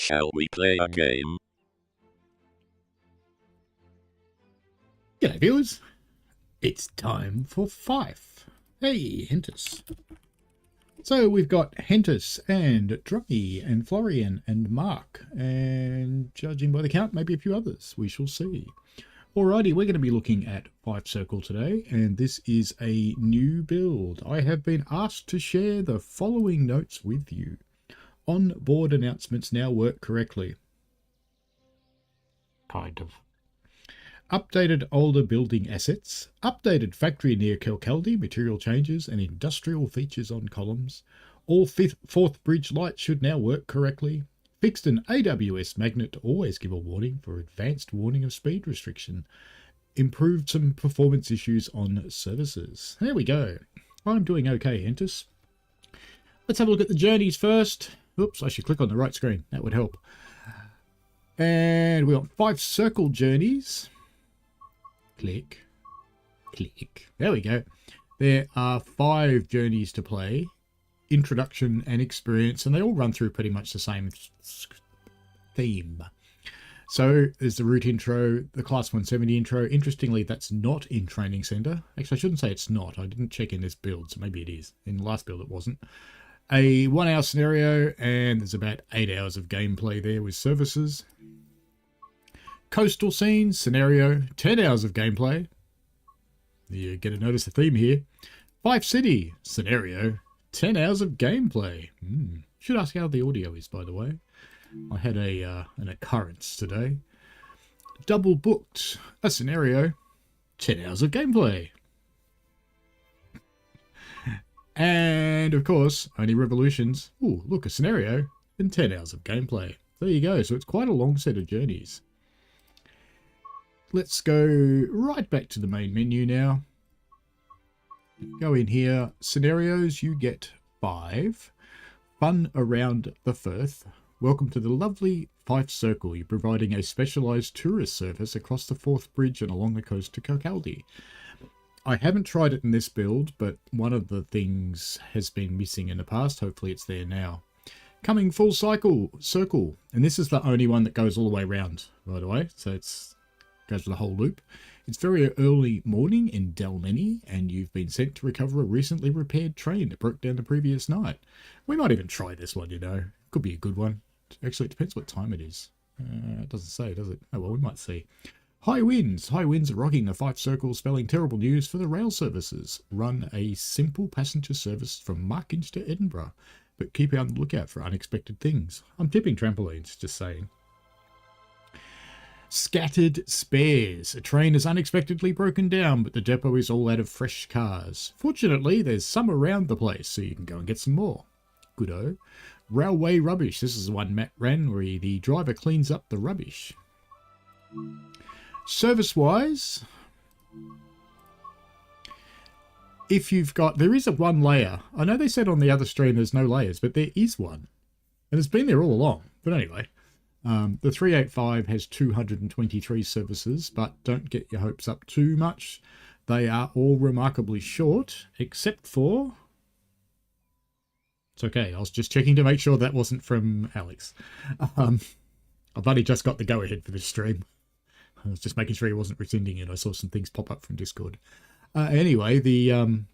Shall we play a game? G'day viewers, it's time for Fife. Hey Hentus. So we've got Hentus and Drummy and Florian and Mark, and judging by the count, maybe a few others. We shall see. Alrighty, we're going to be looking at Fife Circle today, and this is a new build. I have been asked to share the following notes with you. On-board announcements now work correctly. Kind of. Updated older building assets, updated factory near Kelkaldi, material changes and industrial features on columns. All fourth bridge lights should now work correctly. Fixed an AWS magnet to always give a warning for advanced warning of speed restriction. Improved some performance issues on services. There we go. I'm doing okay, Hentus. Let's have a look at the journeys first. Oops, I should click on the right screen. That would help. And we got 5 circle journeys. Click, click. There we go. There are 5 journeys to play. Introduction and experience, and they all run through pretty much the same theme. So there's the route intro, the class 170 intro. Interestingly, that's not in training center. Actually, I shouldn't say it's not. I didn't check in this build, so maybe it is. In the last build, it wasn't. A 1-hour scenario, and there's about 8 hours of gameplay there with services. Coastal scenes, scenario, 10 hours of gameplay. You get to notice the theme here. Fife City, scenario, 10 hours of gameplay. Should ask how the audio is, by the way. I had an occurrence today. Double booked, a scenario, 10 hours of gameplay. And, of course, only revolutions. Ooh, look, a scenario and 10 hours of gameplay. There you go. So it's quite a long set of journeys. Let's go right back to the main menu now. Go in here. Scenarios, you get 5. Fun around the Firth. Welcome to the lovely Fife Circle. You're providing a specialised tourist service across the Forth Bridge and along the coast to Kirkcaldy. I haven't tried it in this build, but one of the things has been missing in the past. Hopefully it's there now. Coming full circle. And this is the only one that goes all the way around, by the way. So it's goes for the whole loop. It's very early morning in Dalmeny, and you've been sent to recover a recently repaired train that broke down the previous night. We might even try this one, you know. Could be a good one. Actually, it depends what time it is. It doesn't say, does it? Oh, well, we might see. High winds. High winds are rocking the Fife Circle, spelling terrible news for the rail services. Run a simple passenger service from Markinch to Edinburgh, but keep on the lookout for unexpected things. I'm tipping trampolines, just saying. Scattered spares. A train has unexpectedly broken down, but the depot is all out of fresh cars. Fortunately, there's some around the place, so you can go and get some more. Good-o. Railway rubbish. This is the one Matt ran where the driver cleans up the rubbish. Service-wise, if you've got... There is a 1 layer. I know they said on the other stream there's no layers, but there is one. And it's been there all along. But anyway... the 385 has 223 services, but don't get your hopes up too much. They are all remarkably short, except for... It's okay, I was just checking to make sure that wasn't from Alex. I've only just got the go-ahead for this stream. I was just making sure he wasn't rescinding it. I saw some things pop up from Discord. Anyway, the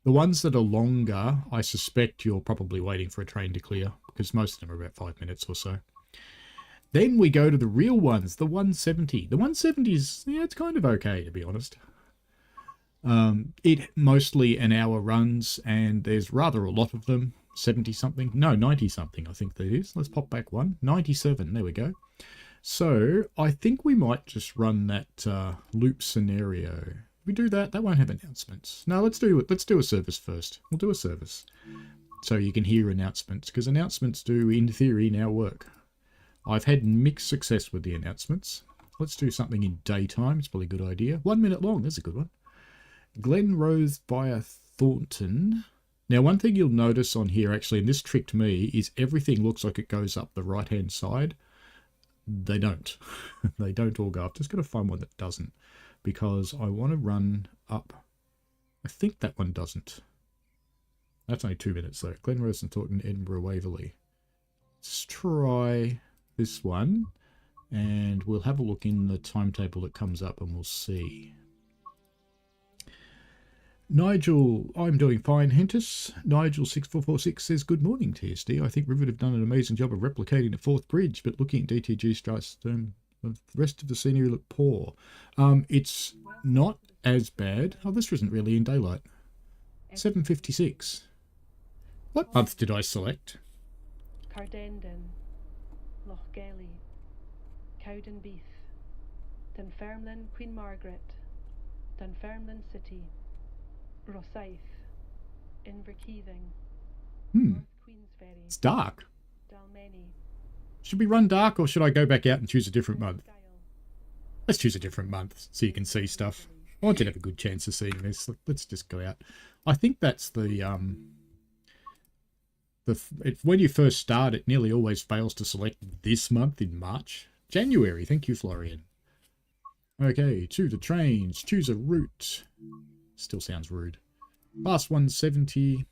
ones that are longer, I suspect you're probably waiting for a train to clear, because most of them are about 5 minutes or so. Then we go to the real ones, the 170. The 170 is, yeah, it's kind of okay, to be honest. It mostly an hour runs, and there's rather a lot of them. 70-something? No, 90-something, I think that is. Let's pop back one. 97, there we go. So, I think we might just run that loop scenario. If we do that, that won't have announcements. No, let's do a service first. We'll do a service. So you can hear announcements, because announcements do, in theory, now work. I've had mixed success with the announcements. Let's do something in daytime. It's probably a good idea. 1 minute long. There's a good one. Glen Rose via Thornton. Now, one thing you'll notice on here, actually, and this tricked me, is everything looks like it goes up the right-hand side. They don't. They don't all go up. Just got to find one that doesn't, because I want to run up. I think that one doesn't. That's only 2 minutes, though. Glen Rose and Thornton, Edinburgh, Waverley. Let's try this one. And we'll have a look in the timetable that comes up and we'll see. Nigel, I'm doing fine, Hentus. Nigel6446 says, good morning, TSD. I think Rivet have done an amazing job of replicating the fourth bridge, but looking at DTG strikes, the rest of the scenery look poor. It's not as bad. Oh, this isn't really in daylight. 7:56. What month did I select? Cardendon, Lochgelly, Cowdenbeath, Dunfermline, Queen Margaret, Dunfermline City, Rosyth, Inverkeithing, North Queensferry. It's dark. Dalmeny. Should we run dark or should I go back out and choose a different month? Let's choose a different month so you can see stuff. I want you to have a good chance of seeing this. Let's just go out. I think that's when you first start, it nearly always fails to select this month in March. January, thank you, Florian. Okay, to the trains. Choose a route. Still sounds rude. Past 170.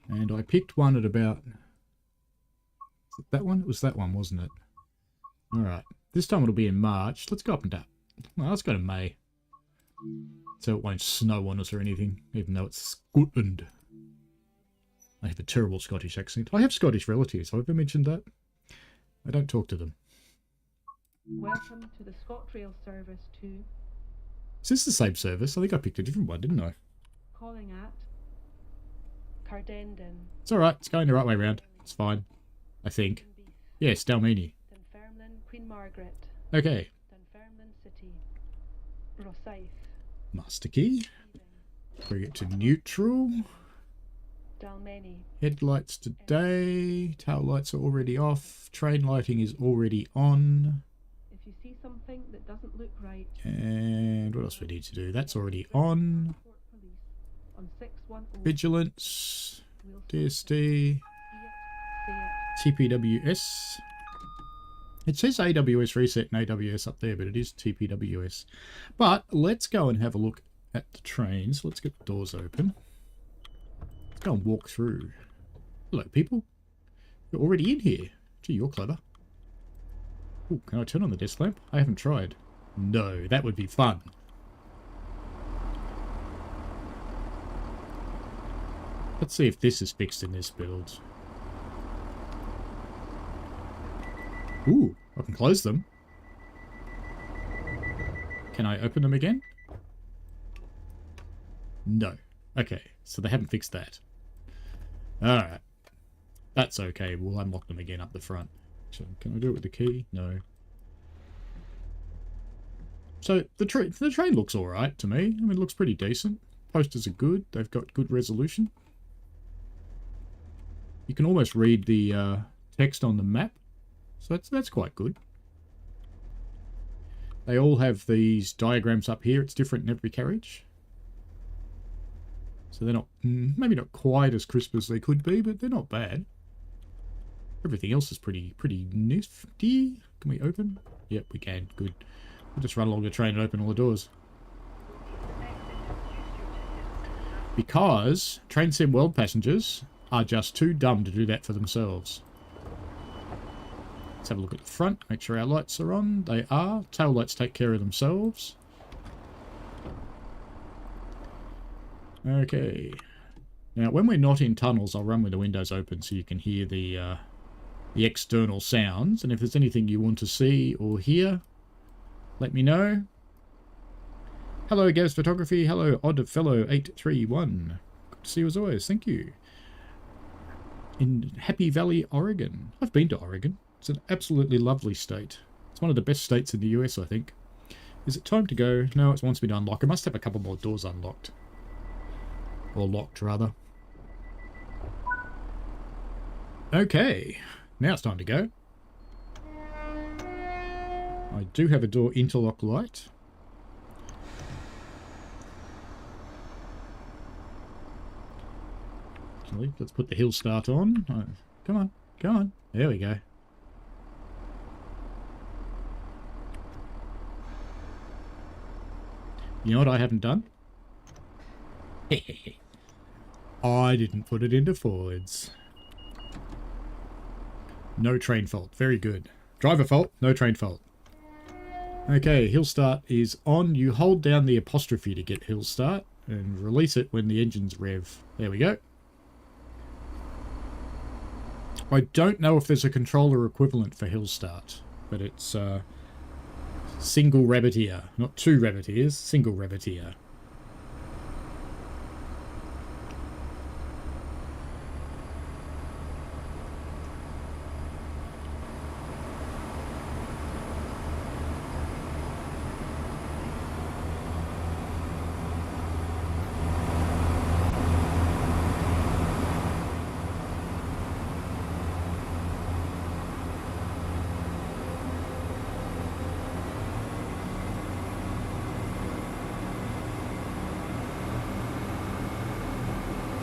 And I picked one at about... Is it that one? It was that one, wasn't it? Alright. This time it'll be in March. Let's go up and down. Well, let's go to May. So it won't snow on us or anything, even though it's Scotland. I have a terrible Scottish accent. I have Scottish relatives. Have I ever mentioned that? I don't talk to them. Welcome to the ScotRail service to... Is this the same service? I think I picked a different one, didn't I? Calling at Cardendon. It's alright. It's going the right way around. It's fine. I think. Yes, Dalmeny. Dunfermline, Queen Margaret. Okay. Dunfermline City. Rosyth. Master key. Bring it to neutral. Dalmeny. Headlights today. Tail lights are already off. Train lighting is already on. If you see something that doesn't look right. And what else we need to do? That's already on. Vigilance. DSD. TPWS. It says AWS reset and AWS up there, but it is TPWS. But let's go and have a look at the trains. Let's get the doors open. Let's go and walk through. Hello, people. You're already in here. Gee, you're clever. Ooh, can I turn on the desk lamp? I haven't tried. No, that would be fun. Let's see if this is fixed in this build. Ooh, I can close them. Can I open them again? No. Okay, so they haven't fixed that. Alright. That's okay. We'll unlock them again up the front. So, can I do it with the key? No. So, the train looks alright to me. I mean, it looks pretty decent. Posters are good. They've got good resolution. You can almost read the text on the map. So that's quite good. They all have these diagrams up here. It's different in every carriage. So they're not, maybe not quite as crisp as they could be, but they're not bad. Everything else is pretty nifty. Can we open? Yep, we can. Good. We'll just run along the train and open all the doors. Because Train Sim World passengers are just too dumb to do that for themselves. Let's have a look at the front, make sure our lights are on. They are. Tail lights take care of themselves. Okay. Now, when we're not in tunnels, I'll run with the windows open so you can hear the external sounds. And if there's anything you want to see or hear, let me know. Hello, Gavs Photography. Hello, Oddfellow831. Good to see you as always. Thank you. In Happy Valley, Oregon. I've been to Oregon. It's an absolutely lovely state. It's one of the best states in the US, I think. Is it time to go? No, it wants me to unlock. I must have a couple more doors unlocked. Or locked, rather. Okay. Now it's time to go. I do have a door interlock light. Actually, let's put the hill start on. Oh, come on, come on. There we go. You know what I haven't done? I didn't put it into forwards. No train fault. Very good. Driver fault. No train fault. Okay, hill start is on. You hold down the apostrophe to get hill start and release it when the engine's rev. There we go. I don't know if there's a controller equivalent for hill start, but it's single rabbitier, not two rabbitiers, single rabbitier.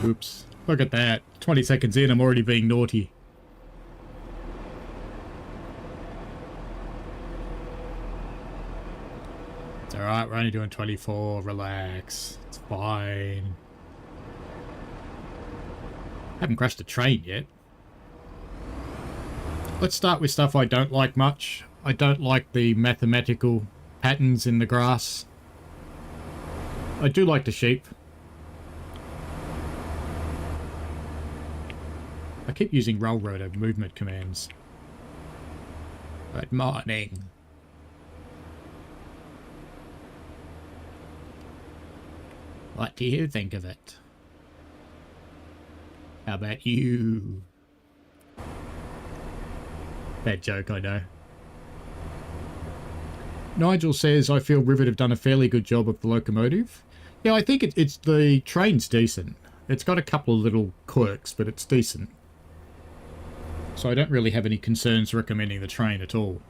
Oops. Look at that. 20 seconds in, I'm already being naughty. It's alright, we're only doing 24. Relax. It's fine. Haven't crashed a train yet. Let's start with stuff I don't like much. I don't like the mathematical patterns in the grass. I do like the sheep. I keep using railroader movement commands. Good morning. What do you think of it? How about you? Bad joke, I know. Nigel says, I feel Rivet have done a fairly good job of the locomotive. Yeah, I think it's the train's decent. It's got a couple of little quirks, but it's decent. So I don't really have any concerns recommending the train at all.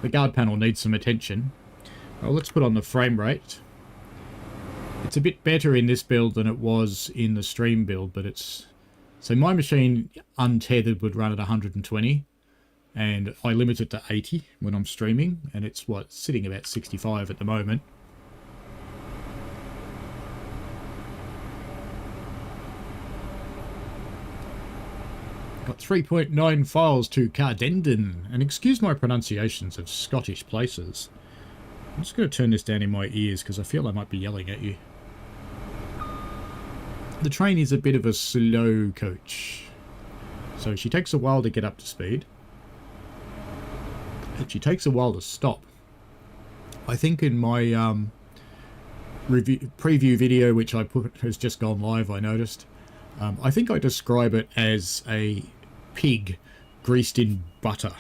The guard panel needs some attention. Well, let's put on the frame rate. It's a bit better in this build than it was in the stream build, but it's... So my machine untethered would run at 120, and I limit it to 80 when I'm streaming, and it's, what, sitting about 65 at the moment. Got 3.9 files to Cardenden, and excuse my pronunciations of Scottish places. I'm just going to turn this down in my ears because I feel I might be yelling at you. The train is a bit of a slow coach, so she takes a while to get up to speed, and she takes a while to stop. I think in my preview video, which I put has just gone live, I noticed. I think I describe it as a pig greased in butter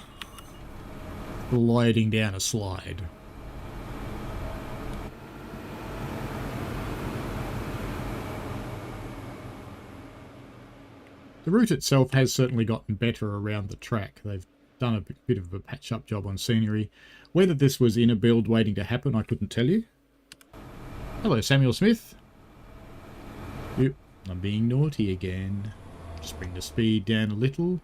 gliding down a slide. The route itself has certainly gotten better around the track. They've done a bit of a patch-up job on scenery. Whether this was in a build waiting to happen, I couldn't tell you. Hello, Samuel Smith. Yep, I'm being naughty again. Just bring the speed down a little.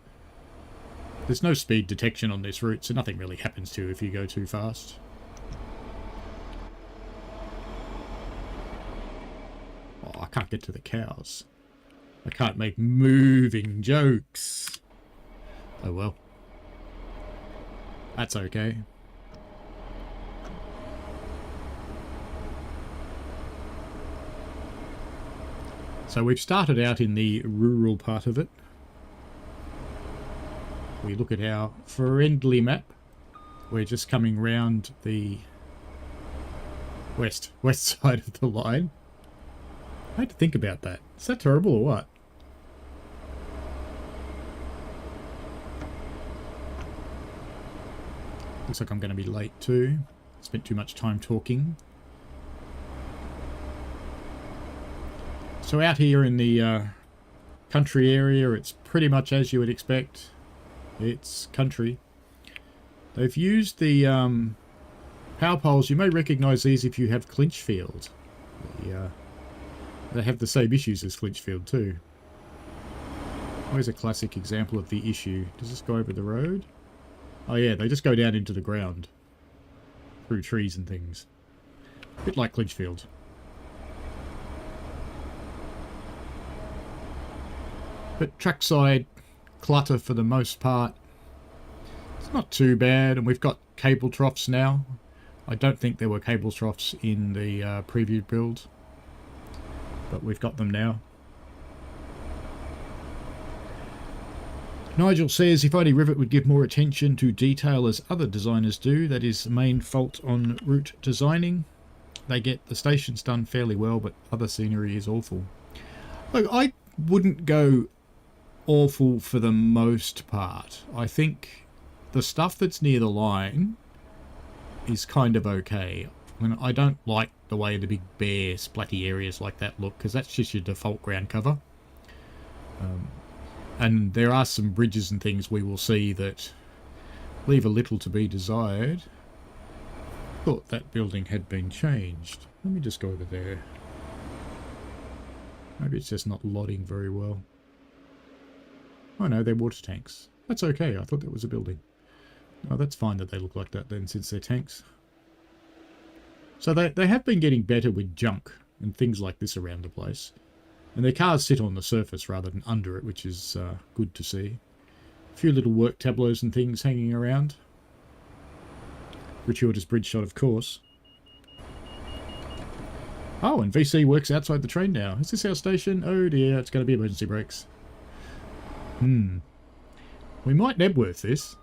There's no speed detection on this route, so nothing really happens to you if you go too fast. Oh, I can't get to the cows. I can't make moving jokes. Oh well. That's okay. So we've started out in the rural part of it. We look at our friendly map. We're just coming round the west side of the line. I had to think about that. Is that terrible or what? Looks like I'm going to be late too. Spent too much time talking. So out here in the country area, it's pretty much as you would expect. It's country. They've used the power poles. You may recognise these if you have Clinchfield. They have the same issues as Clinchfield too. Where's a classic example of the issue? Does this go over the road? Oh yeah, they just go down into the ground. Through trees and things. A bit like Clinchfield. But trackside, clutter for the most part. It's not too bad, and we've got cable troughs now. I don't think there were cable troughs in the preview build, but we've got them now. Nigel says, if only Rivet would give more attention to detail as other designers do. That is the main fault on route designing. They get the stations done fairly well, but other scenery is awful. Look, I wouldn't go awful for the most part. I think the stuff that's near the line is kind of okay. I mean, I don't like the way the big bare splatty areas like that look, because that's just your default ground cover. And there are some bridges and things we will see that leave a little to be desired. Thought that building had been changed. Let me just go over there. Maybe it's just not lotting very well. Oh no, they're water tanks. That's okay, I thought that was a building. Oh, that's fine that they look like that then, since they're tanks. So they have been getting better with junk and things like this around the place. And their cars sit on the surface rather than under it, which is good to see. A few little work tableaus and things hanging around. Gratuitous bridge shot, of course. Oh, and VC works outside the train now. Is this our station? Oh dear, it's going to be emergency brakes. We might Nebworth this.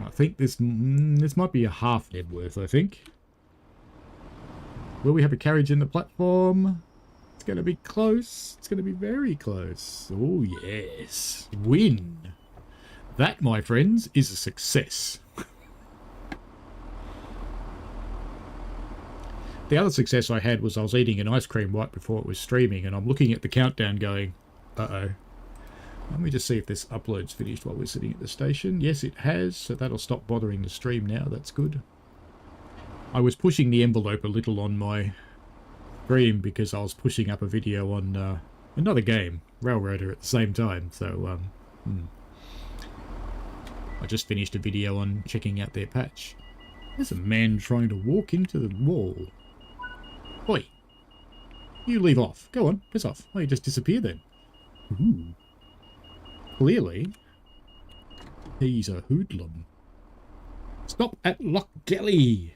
I think this might be a half Nebworth, I think. Will we have a carriage in the platform? It's going to be close. It's going to be very close. Oh, yes. Win. That, my friends, is a success. The other success I had was I was eating an ice cream right before it was streaming, and I'm looking at the countdown going, uh-oh. Let me just see if this upload's finished while we're sitting at the station. Yes, it has, so that'll stop bothering the stream now. That's good. I was pushing the envelope a little on my stream because I was pushing up a video on another game, Railroader, at the same time. So, I just finished a video on checking out their patch. There's a man trying to walk into the wall. Oi! You leave off. Go on, piss off. Oh, you just disappear then. Ooh. Clearly, he's a hoodlum. Stop at Lockgelly.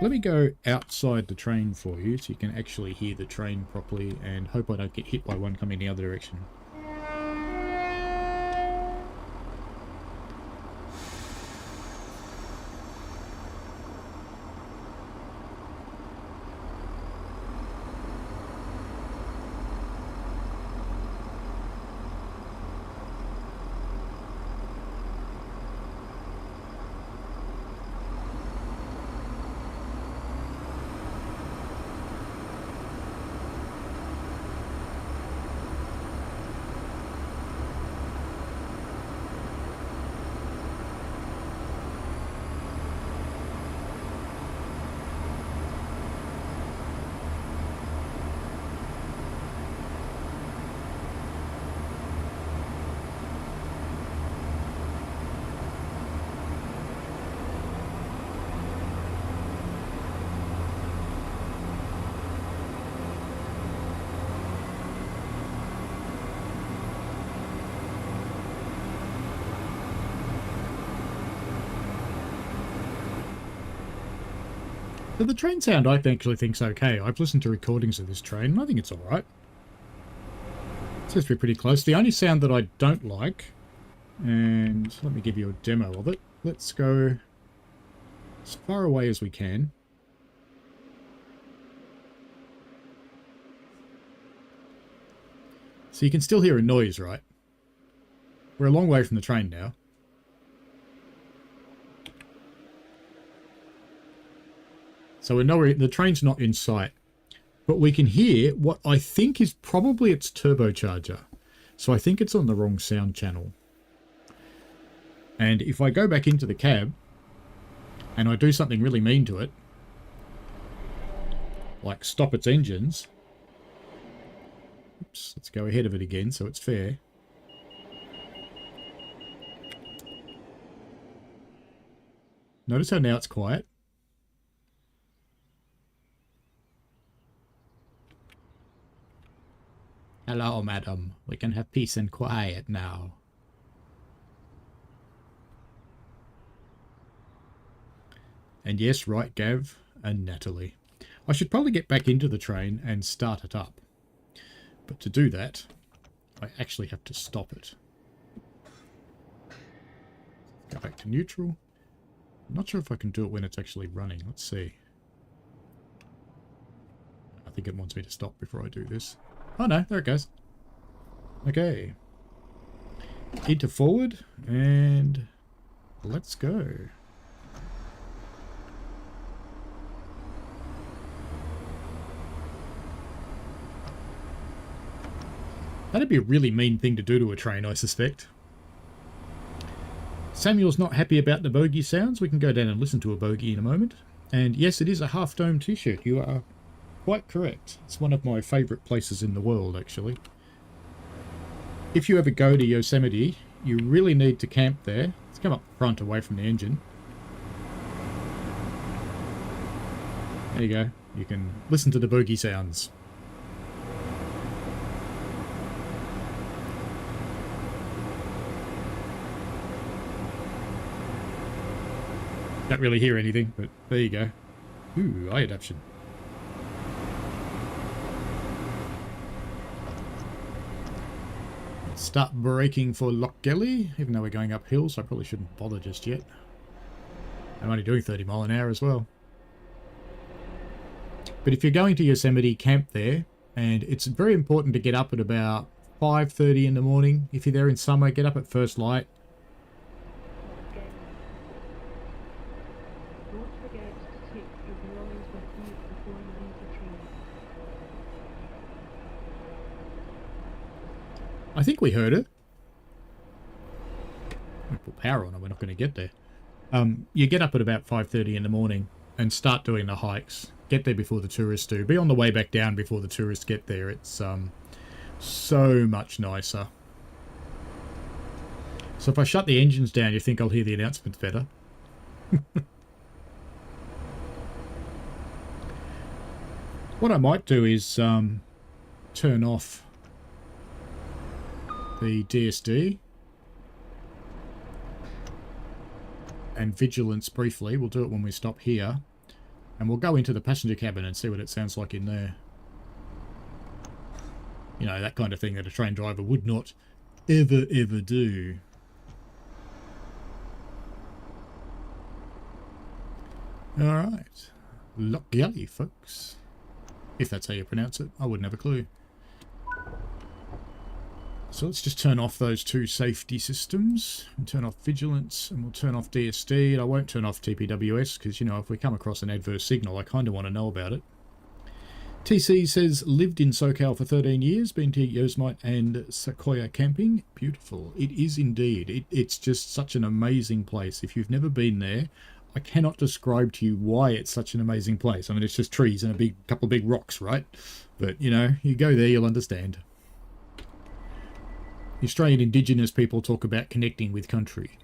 Let me go outside the train for you so you can actually hear the train properly, and hope I don't get hit by one coming the other direction. So the train sound I actually think's okay. I've listened to recordings of this train and I think it's alright. It seems to be pretty close. The only sound that I don't like, and let me give you a demo of it. Let's go as far away as we can. So you can still hear a noise, right? We're a long way from the train now. So we know the train's not in sight, but we can hear what I think is probably its turbocharger. So I think it's on the wrong sound channel. And if I go back into the cab and I do something really mean to it, like stop its engines. Oops, let's go ahead of it again so it's fair. Notice how now it's quiet. Hello, madam. We can have peace and quiet now. And yes, right, Gav and Natalie. I should probably get back into the train and start it up. But to do that, I actually have to stop it. Go back to neutral. I'm not sure if I can do it when it's actually running. Let's see. I think it wants me to stop before I do this. Oh no, there it goes. Okay. Into forward, and let's go. That'd be a really mean thing to do to a train, I suspect. Samuel's not happy about the bogey sounds. We can go down and listen to a bogey in a moment. And yes, it is a Half Dome t-shirt. You are quite correct. It's one of my favourite places in the world, actually. If you ever go to Yosemite, you really need to camp there. Let's come up front away from the engine. There you go. You can listen to the bogey sounds. Don't really hear anything, but there you go. Ooh, eye adaptation. Let's start braking for Lochgelly, even though we're going uphill, so I probably shouldn't bother just yet. I'm only doing 30 mile an hour as well. But if you're going to Yosemite, camp there, and it's very important to get up at about 5:30 in the morning. If you're there in summer, get up at first light. I think we heard it. We put power on and we're not going to get there. You get up at about 5:30 in the morning and start doing the hikes. Get there before the tourists do. Be on the way back down before the tourists get there. It's so much nicer. So if I shut the engines down, you think I'll hear the announcements better? What I might do is turn off the DSD and vigilance briefly. We'll do it when we stop here, and we'll go into the passenger cabin and see what it sounds like in there. You know, that kind of thing that a train driver would not ever do. Alright, Lochgelly, folks, if that's how you pronounce it. I wouldn't have a clue. So let's just turn off those two safety systems and turn off vigilance, and we'll turn off DSD. And I won't turn off TPWS because, you know, if we come across an adverse signal, I kind of want to know about it. TC says, lived in SoCal for 13 years, been to Yosemite and Sequoia camping. Beautiful. It is indeed. It's just such an amazing place. If you've never been there, I cannot describe to you why it's such an amazing place. I mean, it's just trees and a couple of big rocks, right? But, you know, you go there, you'll understand. The Australian Indigenous people talk about connecting with country.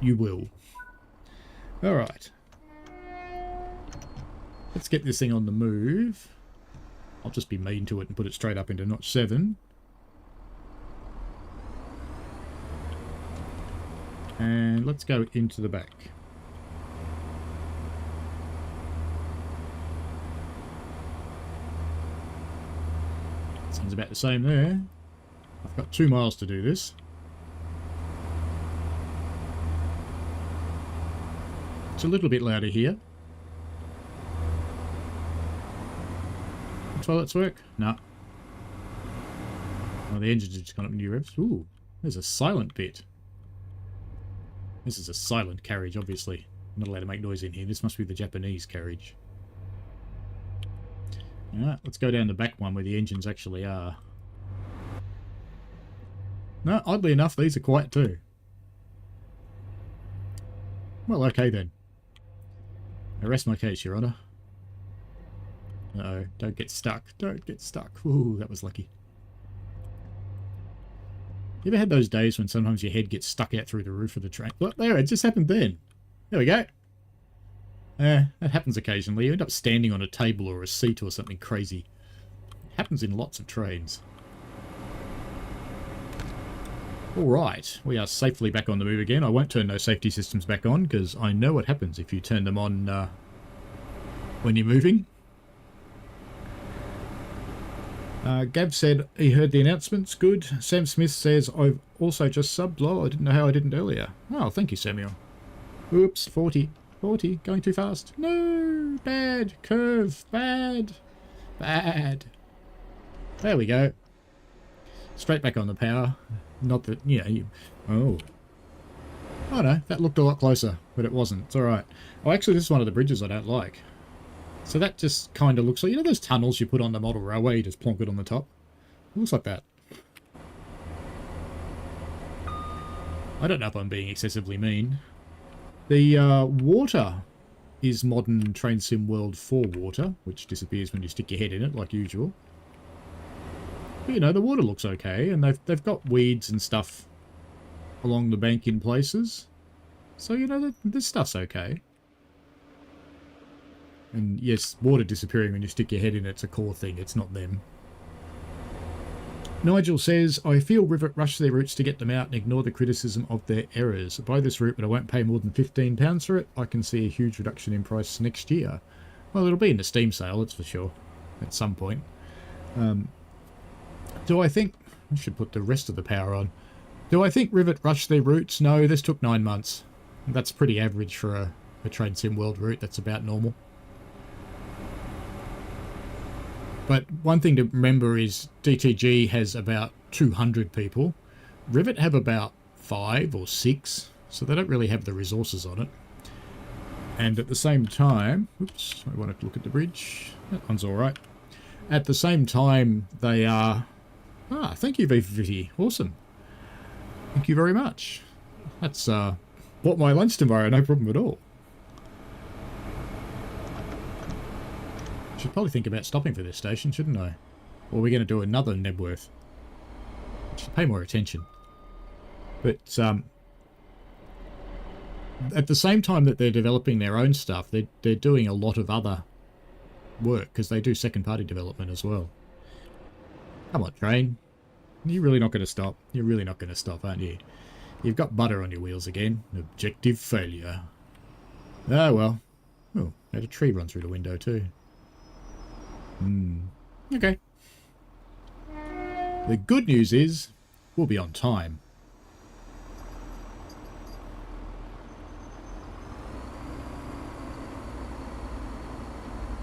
You will. Alright. Let's get this thing on the move. I'll just be mean to it and put it straight up into notch 7. And let's go into the back. Sounds about the same there. I've got 2 miles to do this. It's a little bit louder here. Toilets work? No. Oh, the engine's just gone up new revs. Ooh, there's a silent bit. This is a silent carriage, obviously. I'm not allowed to make noise in here. This must be the Japanese carriage. Alright, let's go down the back one where the engines actually are. No, oddly enough, these are quiet too. Well, okay then. I rest my case, Your Honour. Uh-oh, don't get stuck. Don't get stuck. Ooh, that was lucky. You ever had those days when sometimes your head gets stuck out through the roof of the train? Look, there, it just happened then. There we go. That happens occasionally. You end up standing on a table or a seat or something crazy. It happens in lots of trains. All right, we are safely back on the move again. I won't turn those safety systems back on because I know what happens if you turn them on when you're moving. Gab said he heard the announcements. Good. Sam Smith says, I've also just subbed. Lol, I didn't know how I didn't earlier. Oh, thank you, Samuel. Oops, 40. 40, going too fast. No, bad. Curve, bad. Bad. There we go. Straight back on the power. Not that, oh. Oh no, that looked a lot closer, but it wasn't. It's alright. Oh, actually, this is one of the bridges I don't like. So that just kind of looks like, those tunnels you put on the model railway, you just plonk it on the top? It looks like that. I don't know if I'm being excessively mean. The water is modern Train Sim World 4 water, which disappears when you stick your head in it, like usual. But, the water looks okay, and they've got weeds and stuff along the bank in places. So, this stuff's okay. And yes, water disappearing when you stick your head in it's a core thing, it's not them. Nigel says, I feel Rivet rush their routes to get them out and ignore the criticism of their errors. I buy this route, but I won't pay more than £15 for it. I can see a huge reduction in price next year. Well, it'll be in the Steam sale, that's for sure, at some point. Do I think... I should put the rest of the power on. Do I think Rivet rushed their routes? No, this took 9 months. That's pretty average for a Train Sim World route. That's about normal. But one thing to remember is DTG has about 200 people. Rivet have about 5 or 6, so they don't really have the resources on it. And at the same time... Oops, I wanted to look at the bridge. That one's alright. At the same time, they are... Ah, thank you, V50. Awesome. Thank you very much. That's bought my lunch tomorrow, no problem at all. Should probably think about stopping for this station, shouldn't I? Or are we going to do another Nebworth? Should pay more attention. But at the same time that they're developing their own stuff, they're doing a lot of other work because they do second-party development as well. Come on, train. You're really not going to stop. You're really not going to stop, aren't you? You've got butter on your wheels again. Objective failure. Ah, well. Oh, had a tree run through the window too. Okay. The good news is, we'll be on time.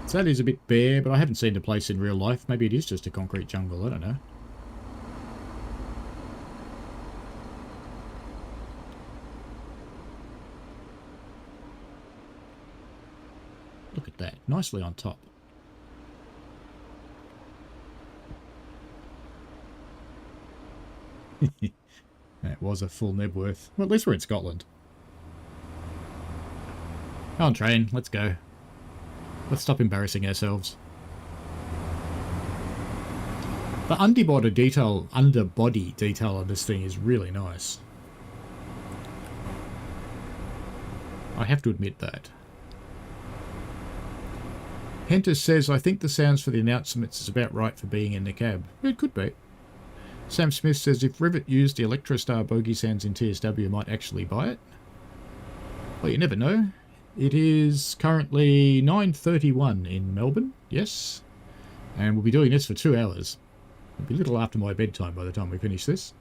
So that is a bit bare, but I haven't seen the place in real life. Maybe it is just a concrete jungle, I don't know. Look at that, nicely on top. That was a full Nebworth. Well, at least we're in Scotland. Come on, train, let's go. Let's stop embarrassing ourselves. The underbody detail on this thing is really nice. I have to admit that. Hentus says, I think the sounds for the announcements is about right for being in the cab. It could be. Sam Smith says, if Rivet used the Electrostar bogey sounds in TSW, might actually buy it. Well, you never know. It is currently 9:31 in Melbourne, yes. And we'll be doing this for 2 hours. It'll be a little after my bedtime by the time we finish this.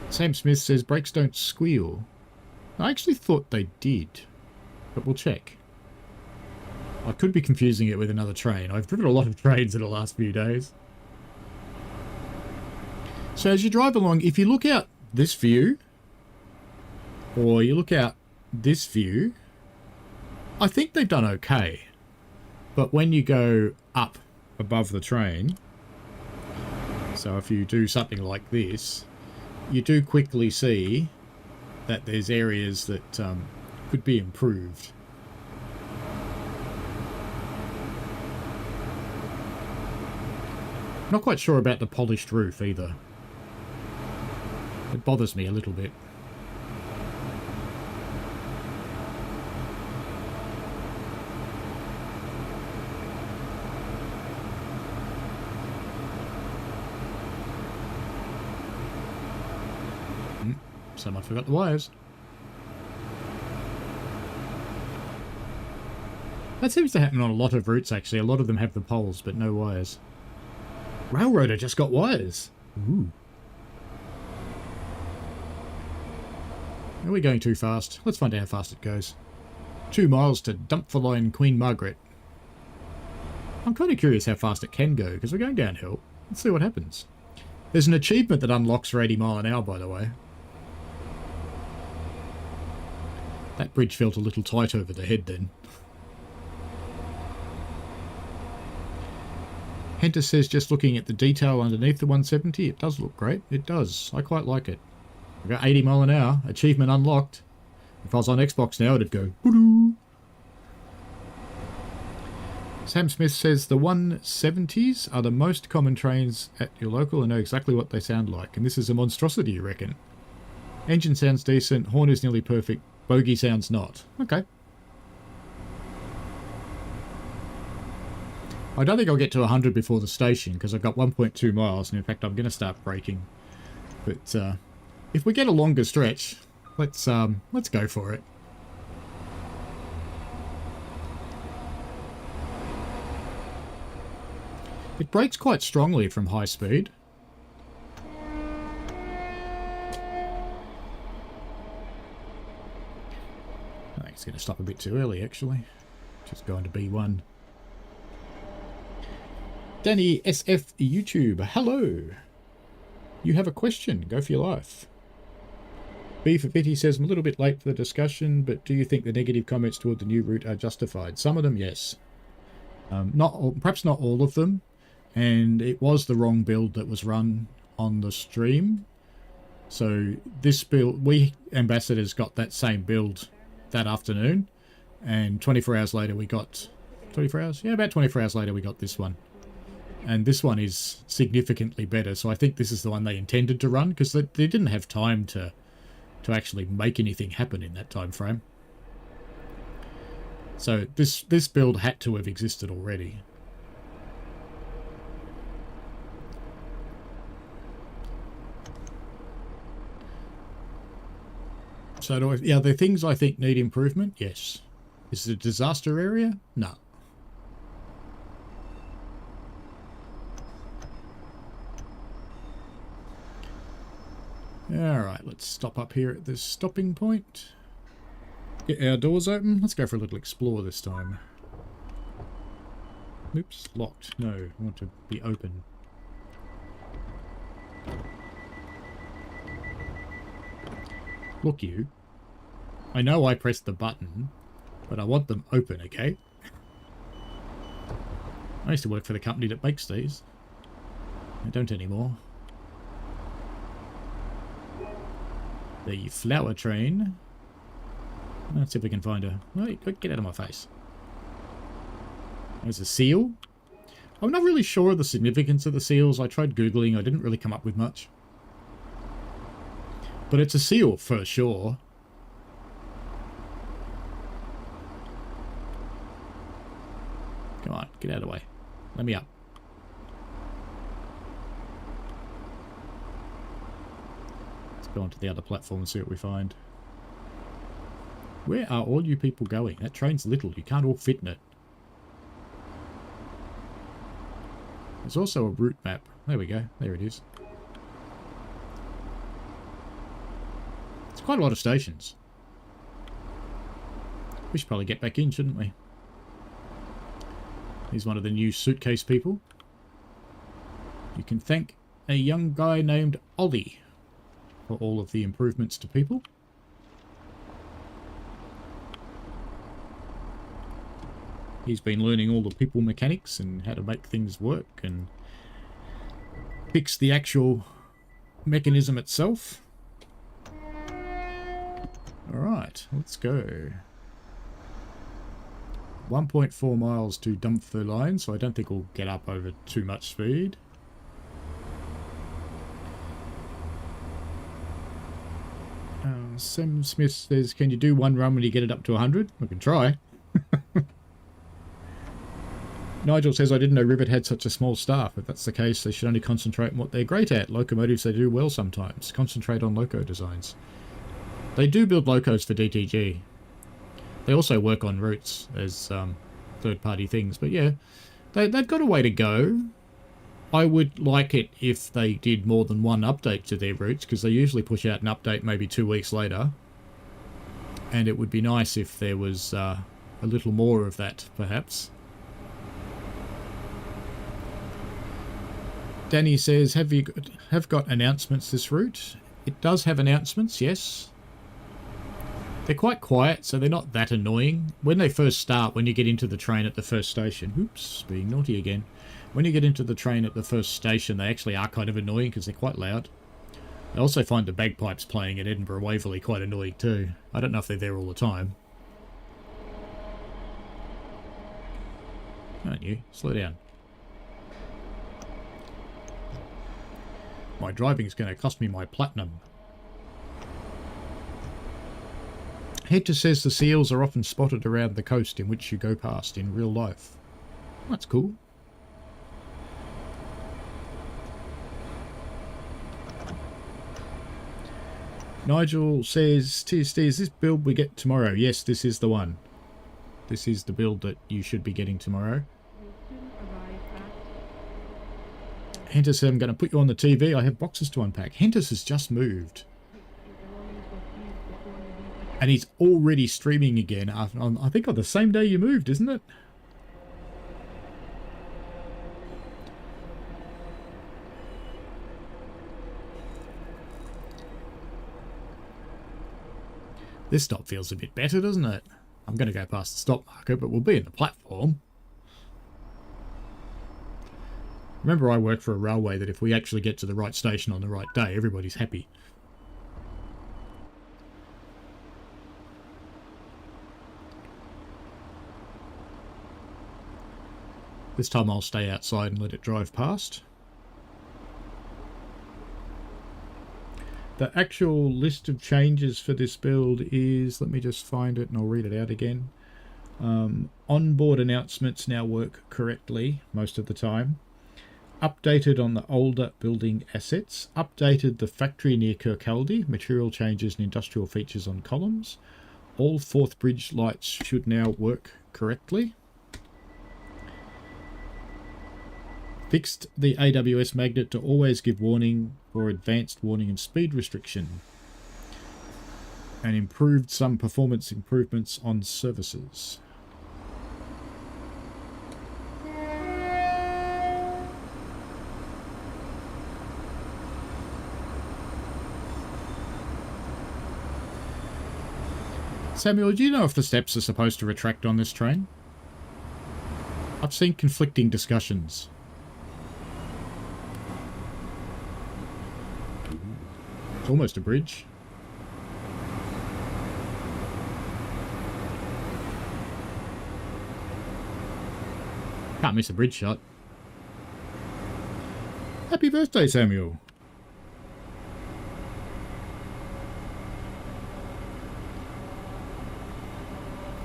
Sam Smith says, brakes don't squeal. I actually thought they did, but we'll check. I could be confusing it with another train. I've driven a lot of trains in the last few days. So as you drive along, if you look out this view, or you look out this view, I think they've done okay. But when you go up above the train, so if you do something like this, you do quickly see that there's areas that could be improved. Not quite sure about the polished roof either. It bothers me a little bit. someone forgot the wires. That seems to happen on a lot of routes, actually. A lot of them have the poles, but no wires. Railroader just got wires. Ooh. Are we going too fast? Let's find out how fast it goes. 2 miles to Dumfurline Queen Margaret. I'm kind of curious how fast it can go, because we're going downhill. Let's see what happens. There's an achievement that unlocks for 80 mile an hour, by the way. That bridge felt a little tight over the head then. Henter says, just looking at the detail underneath the 170, it does look great. It does. I quite like it. I've got 80 mile an hour. Achievement unlocked. If I was on Xbox now, it'd go... Boo-doo. Sam Smith says, the 170s are the most common trains at your local and know exactly what they sound like. And this is a monstrosity, you reckon? Engine sounds decent. Horn is nearly perfect. Bogey sounds not. Okay. I don't think I'll get to 100 before the station because I've got 1.2 miles, and in fact I'm going to start braking. But if we get a longer stretch, let's go for it. It brakes quite strongly from high speed. I think it's going to stop a bit too early, actually. Just going to B1. Danny SF YouTube, hello. You have a question. Go for your life. B for Bitty says, I'm a little bit late for the discussion, but do you think the negative comments toward the new route are justified? Some of them, yes. Perhaps not all of them. And it was the wrong build that was run on the stream. So this build, we ambassadors got that same build that afternoon. And 24 hours later we got... 24 hours? Yeah, about 24 hours later we got this one. And this one is significantly better. So I think this is the one they intended to run, because they didn't have time to actually make anything happen in that time frame. So this build had to have existed already. So are there things I think need improvement? Yes. Is it a disaster area? No. Alright, let's stop up here at this stopping point. Get our doors open. Let's go for a little explore this time. Oops, locked. No, I want to be open. Look, you. I know I pressed the button, but I want them open, okay? I used to work for the company that makes these. I don't anymore. The flower train. Let's see if we can find a... Wait, get out of my face. There's a seal. I'm not really sure of the significance of the seals. I tried Googling. I didn't really come up with much. But it's a seal for sure. Come on, get out of the way. Let me up. Let's go onto the other platform and see what we find. Where are all you people going? That train's little. You can't all fit in it. There's also a route map. There we go. There it is. It's quite a lot of stations. We should probably get back in, shouldn't we? He's one of the new suitcase people. You can thank a young guy named Ollie for all of the improvements to people. He's been learning all the people mechanics and how to make things work and fix the actual mechanism itself. Alright, let's go. 1.4 miles to Dumfurline, so I don't think we'll get up over too much speed. Sam Smith says, can you do one run when you get it up to 100? I can try. Nigel says, I didn't know Rivet had such a small staff. If that's the case, they should only concentrate on what they're great at. Locomotives, they do well sometimes. Concentrate on loco designs. They do build locos for DTG. They also work on routes as third-party things. But yeah, they've got a way to go. I would like it if they did more than one update to their routes, because they usually push out an update maybe 2 weeks later. And it would be nice if there was a little more of that, perhaps. Danny says, have got announcements this route? It does have announcements, yes. They're quite quiet, so they're not that annoying. When they first start, when you get into the train at the first station... Oops, being naughty again. When you get into the train at the first station, they actually are kind of annoying because they're quite loud. I also find the bagpipes playing at Edinburgh Waverley quite annoying too. I don't know if they're there all the time. Aren't you? Slow down. My driving's going to cost me my platinum. Hector says the seals are often spotted around the coast in which you go past in real life. That's cool. Nigel says, TSD, is this build we get tomorrow? Yes, this is the one. This is the build that you should be getting tomorrow. Hentus said, I'm going to put you on the TV. I have boxes to unpack. Hentus has just moved. And he's already streaming again. I think on the same day you moved, isn't it? This stop feels a bit better, doesn't it? I'm going to go past the stop marker, but we'll be in the platform. Remember, I work for a railway that if we actually get to the right station on the right day, everybody's happy. This time I'll stay outside and let it drive past. The actual list of changes for this build is, let me just find it and I'll read it out again. Onboard announcements now work correctly most of the time. Updated on the older building assets. Updated the factory near Kirkcaldy. Material changes and industrial features on columns. All fourth bridge lights should now work correctly. Fixed the AWS magnet to always give warning for advanced warning and speed restriction. And improved some performance improvements on services. Samuel, do you know if the steps are supposed to retract on this train? I've seen conflicting discussions. It's almost a bridge. Can't miss a bridge shot. Happy birthday, Samuel.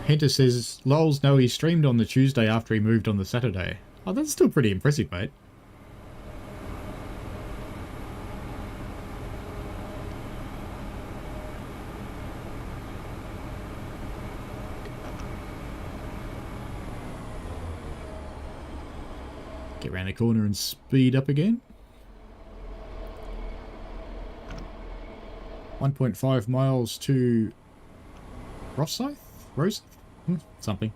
Hunter says, Lols, no, he streamed on the Tuesday after he moved on the Saturday. Oh, that's still pretty impressive, mate. Get around the corner and speed up again. 1.5 miles to Rosyth? Something.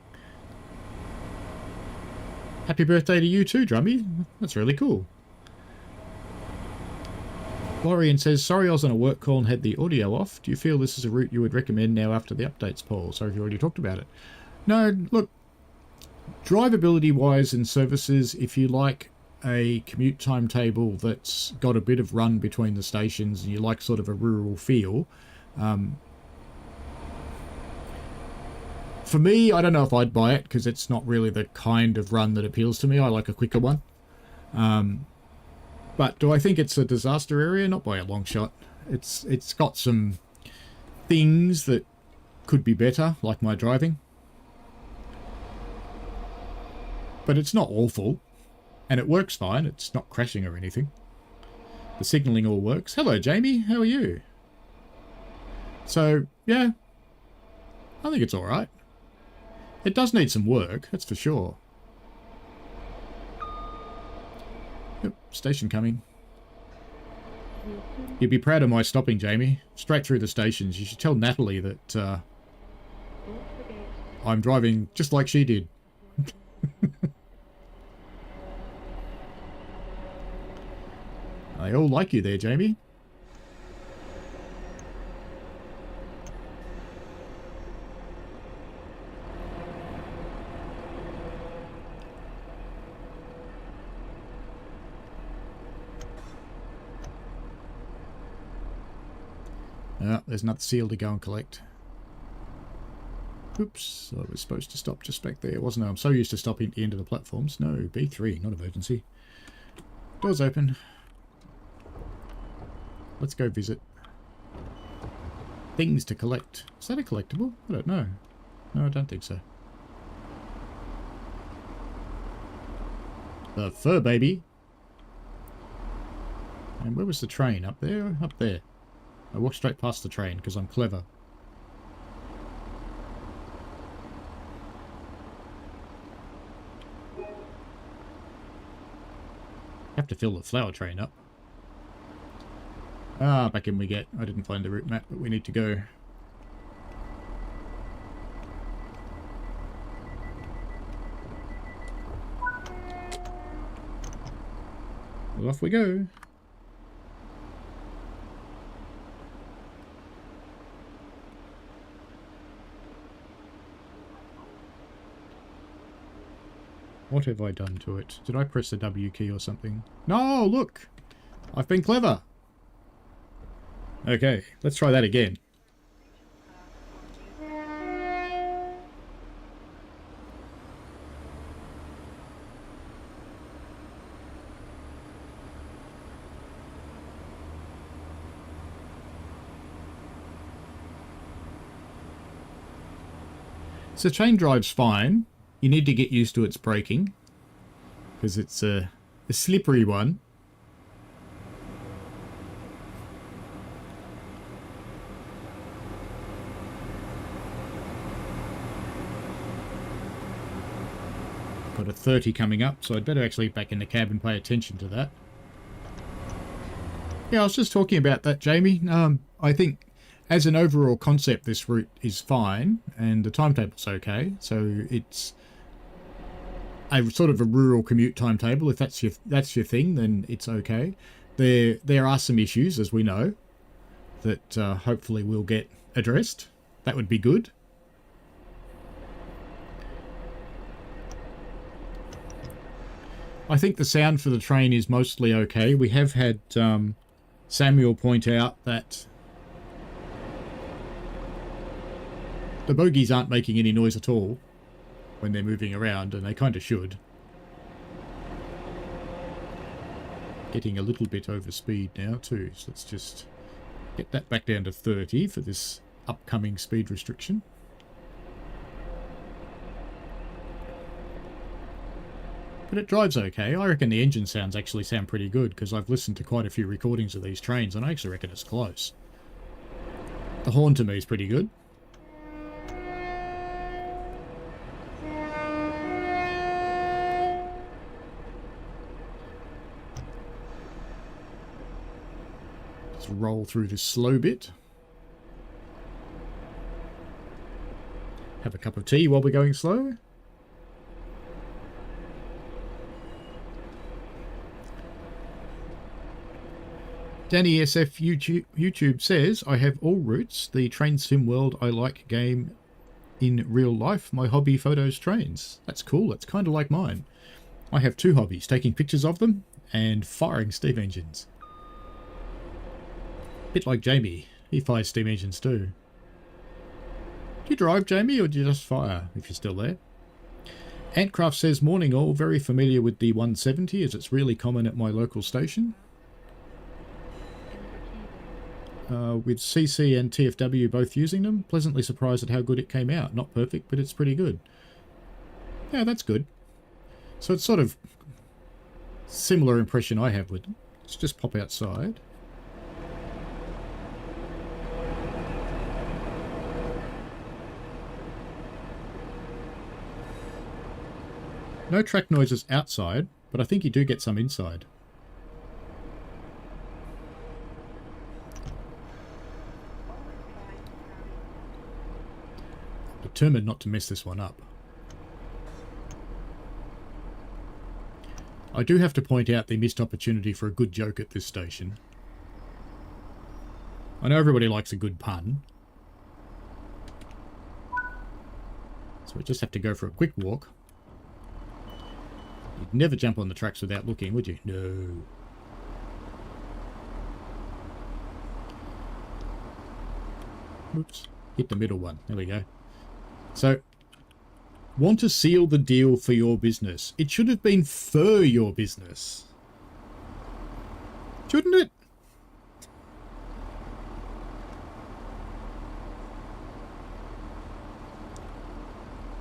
Happy birthday to you too, Drummy. That's really cool. Florian says, sorry I was on a work call and had the audio off. Do you feel this is a route you would recommend now after the updates poll? Sorry if you already talked about it. No, look, drivability wise and services, if you like a commute timetable that's got a bit of run between the stations and you like sort of a rural feel, for me, I don't know if I'd buy it because it's not really the kind of run that appeals to me. I like a quicker one. But do I think it's a disaster area? Not by a long shot. It's got some things that could be better, like my driving. But it's not awful. And it works fine. It's not crashing or anything. The signalling all works. Hello, Jamie. How are you? So, yeah, I think it's alright. It does need some work, that's for sure. Yep, station coming. You'd be proud of my stopping, Jamie. Straight through the stations. You should tell Natalie that I'm driving just like she did. They all like you there, Jamie. Ah, there's another seal to go and collect. Oops, I was supposed to stop just back there, wasn't I? I'm so used to stopping at the end of the platforms. No, B3, not emergency. Doors open. Let's go visit. Things to collect. Is that a collectible? I don't know. No, I don't think so. The fur baby. And where was the train? Up there? Up there. I walked straight past the train because I'm clever. Have to fill the flower train up. Ah, back in we get. I didn't find the route map, but we need to go. Well, off we go. What have I done to it? Did I press the W key or something? No, look! I've been clever! Okay, let's try that again. So chain drive's fine. You need to get used to its braking, because it's a slippery one. Got a 30 coming up, so I'd better actually back in the cab and pay attention to that. Yeah, I was just talking about that, Jamie. I think as an overall concept, this route is fine, and the timetable's okay. So it's a sort of a rural commute timetable. If that's your thing, then it's okay. There are some issues, as we know, that hopefully will get addressed. That would be good. I think the sound for the train is mostly okay. We have had Samuel point out that the bogies aren't making any noise at all when they're moving around, and they kind of should. Getting a little bit over speed now too, so let's just get that back down to 30 for this upcoming speed restriction. But it drives okay. I reckon the engine sounds actually sound pretty good, because I've listened to quite a few recordings of these trains, and I actually reckon it's close. The horn to me is pretty good. Roll through this slow bit. Have a cup of tea while we're going slow. Danny SF YouTube says, I have all routes. The Train Sim World I like game in real life. My hobby photos trains. That's cool. That's kind of like mine. I have two hobbies, taking pictures of them and firing steam engines. Bit like Jamie. He fires steam engines too. Do you drive, Jamie, or do you just fire, if you're still there? Antcraft says, morning all. Very familiar with the 170, as it's really common at my local station. With CC and TFW both using them. Pleasantly surprised at how good it came out. Not perfect, but it's pretty good. Yeah, that's good. So it's sort of similar impression I have with them. Let's just pop outside. No track noises outside, but I think you do get some inside. Determined not to mess this one up. I do have to point out the missed opportunity for a good joke at this station. I know everybody likes a good pun. So we just have to go for a quick walk. You'd never jump on the tracks without looking, would you? No. Oops. Hit the middle one. There we go. So, want to seal the deal for your business. It should have been for your business. Shouldn't it?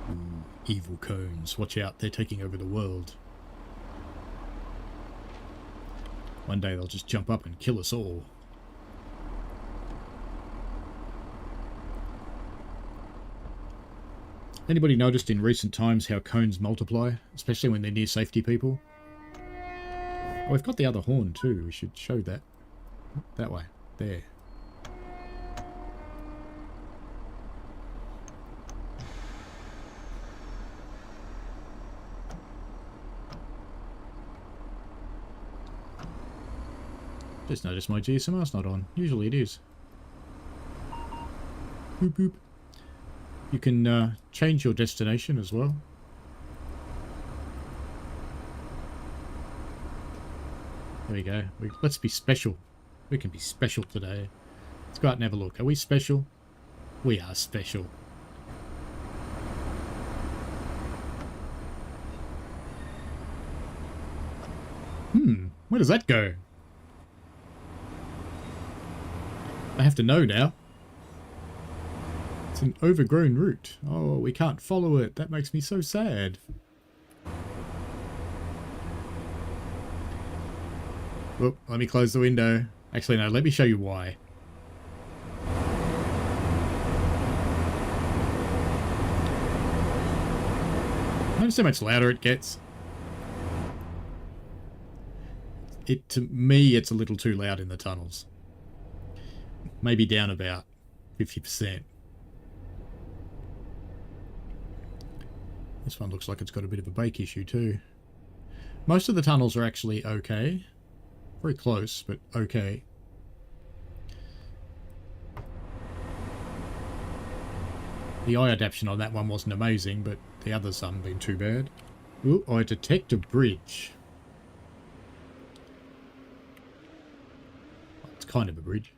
Ooh, evil cones. Watch out, they're taking over the world. One day they'll just jump up and kill us all. Anybody noticed in recent times how cones multiply, especially when they're near safety people? Oh, we've got the other horn too. We should show that. That way. There. Just noticed my GSMR's not on. Usually it is. Boop boop. You can change your destination as well. There we go. Let's be special. We can be special today. Let's go out and have a look. Are we special? We are special. Where does that go? I have to know now. It's an overgrown route. Oh, we can't follow it. That makes me so sad. Oh, let me close the window. Actually, no, let me show you why. Notice how much louder it gets. To me, it's a little too loud in the tunnels. Maybe down about 50%. This one looks like it's got a bit of a bake issue too. Most of the tunnels are actually okay. Very close, but okay. The eye adaptation on that one wasn't amazing, but the others haven't been too bad. Ooh, I detect a bridge. It's kind of a bridge.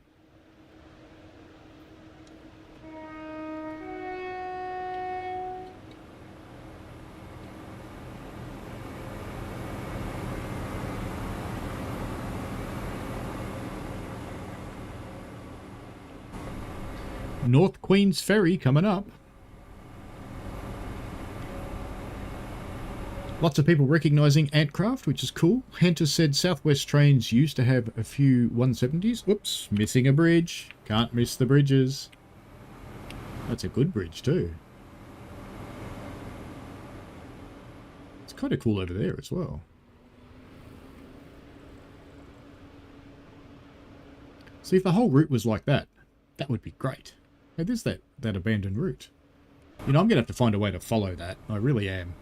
North Queen's Ferry coming up. Lots of people recognising Antcraft, which is cool. Hunter said Southwest Trains used to have a few 170s. Whoops, missing a bridge. Can't miss the bridges. That's a good bridge too. It's kind of cool over there as well. See, if the whole route was like that, that would be great. Hey, there's that abandoned route. You know, I'm going to have to find a way to follow that. I really am.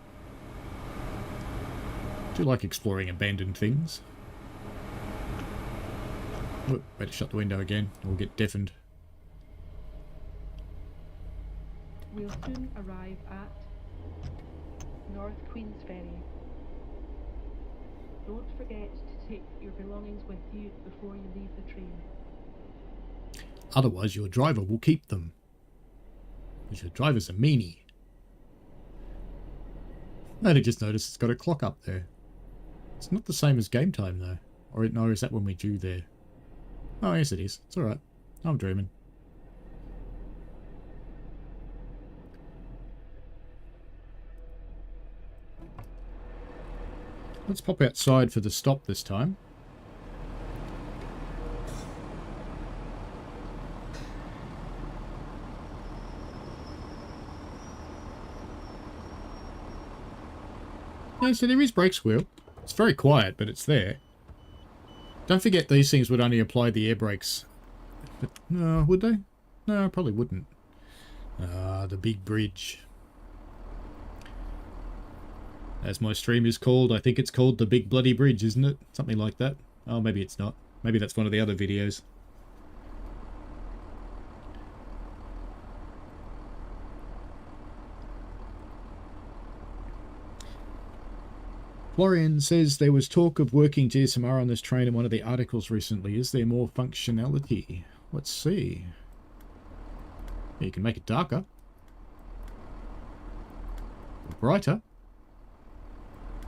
I do like exploring abandoned things. Oh, better shut the window again. We'll get deafened. We'll soon arrive at North Queen's Ferry. Don't forget to take your belongings with you before you leave the train. Otherwise, your driver will keep them. Because your driver's a meanie. I just noticed it's got a clock up there. It's not the same as game time, though. Or no, is that when we're due there? Oh, yes it is. It's alright. I'm dreaming. Let's pop outside for the stop this time. Yeah, so there is brake squeal. It's very quiet, but it's there. Don't forget these things would only apply the air brakes. But, no, would they? No, probably wouldn't. Ah, the big bridge. As my stream is called, I think it's called the Big Bloody Bridge, isn't it? Something like that. Oh, maybe it's not. Maybe that's one of the other videos. Florian says there was talk of working GSMR on this train in one of the articles recently. Is there more functionality? Let's see. You can make it darker. Brighter.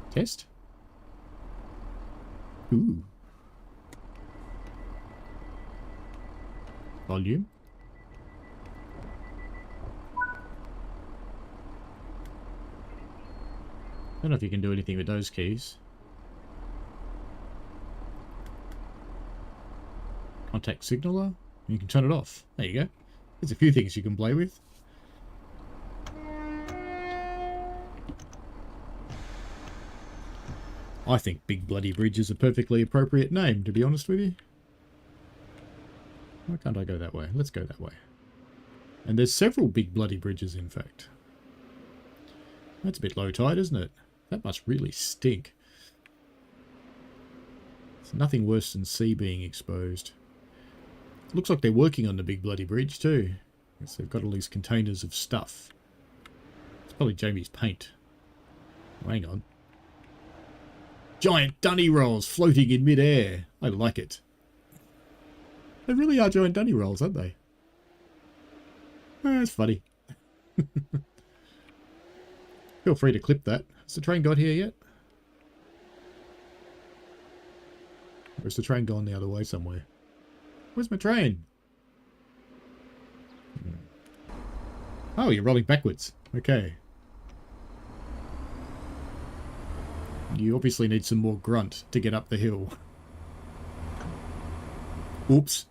Test. Ooh. Volume. Don't know if you can do anything with those keys. Contact signaler. You can turn it off. There you go. There's a few things you can play with. I think Big Bloody Bridge is a perfectly appropriate name, to be honest with you. Why can't I go that way? Let's go that way. And there's several Big Bloody Bridges, in fact. That's a bit low tide, isn't it? That must really stink. It's nothing worse than sea being exposed. Looks like they're working on the Big Bloody Bridge too. Yes, they've got all these containers of stuff. It's probably Jamie's paint. Oh, hang on. Giant dunny rolls floating in midair. I like it. They really are giant dunny rolls, aren't they? That's funny. Feel free to clip that. Has the train got here yet? Or has the train gone the other way somewhere? Where's my train? Oh, you're rolling backwards. Okay. You obviously need some more grunt to get up the hill. Oops.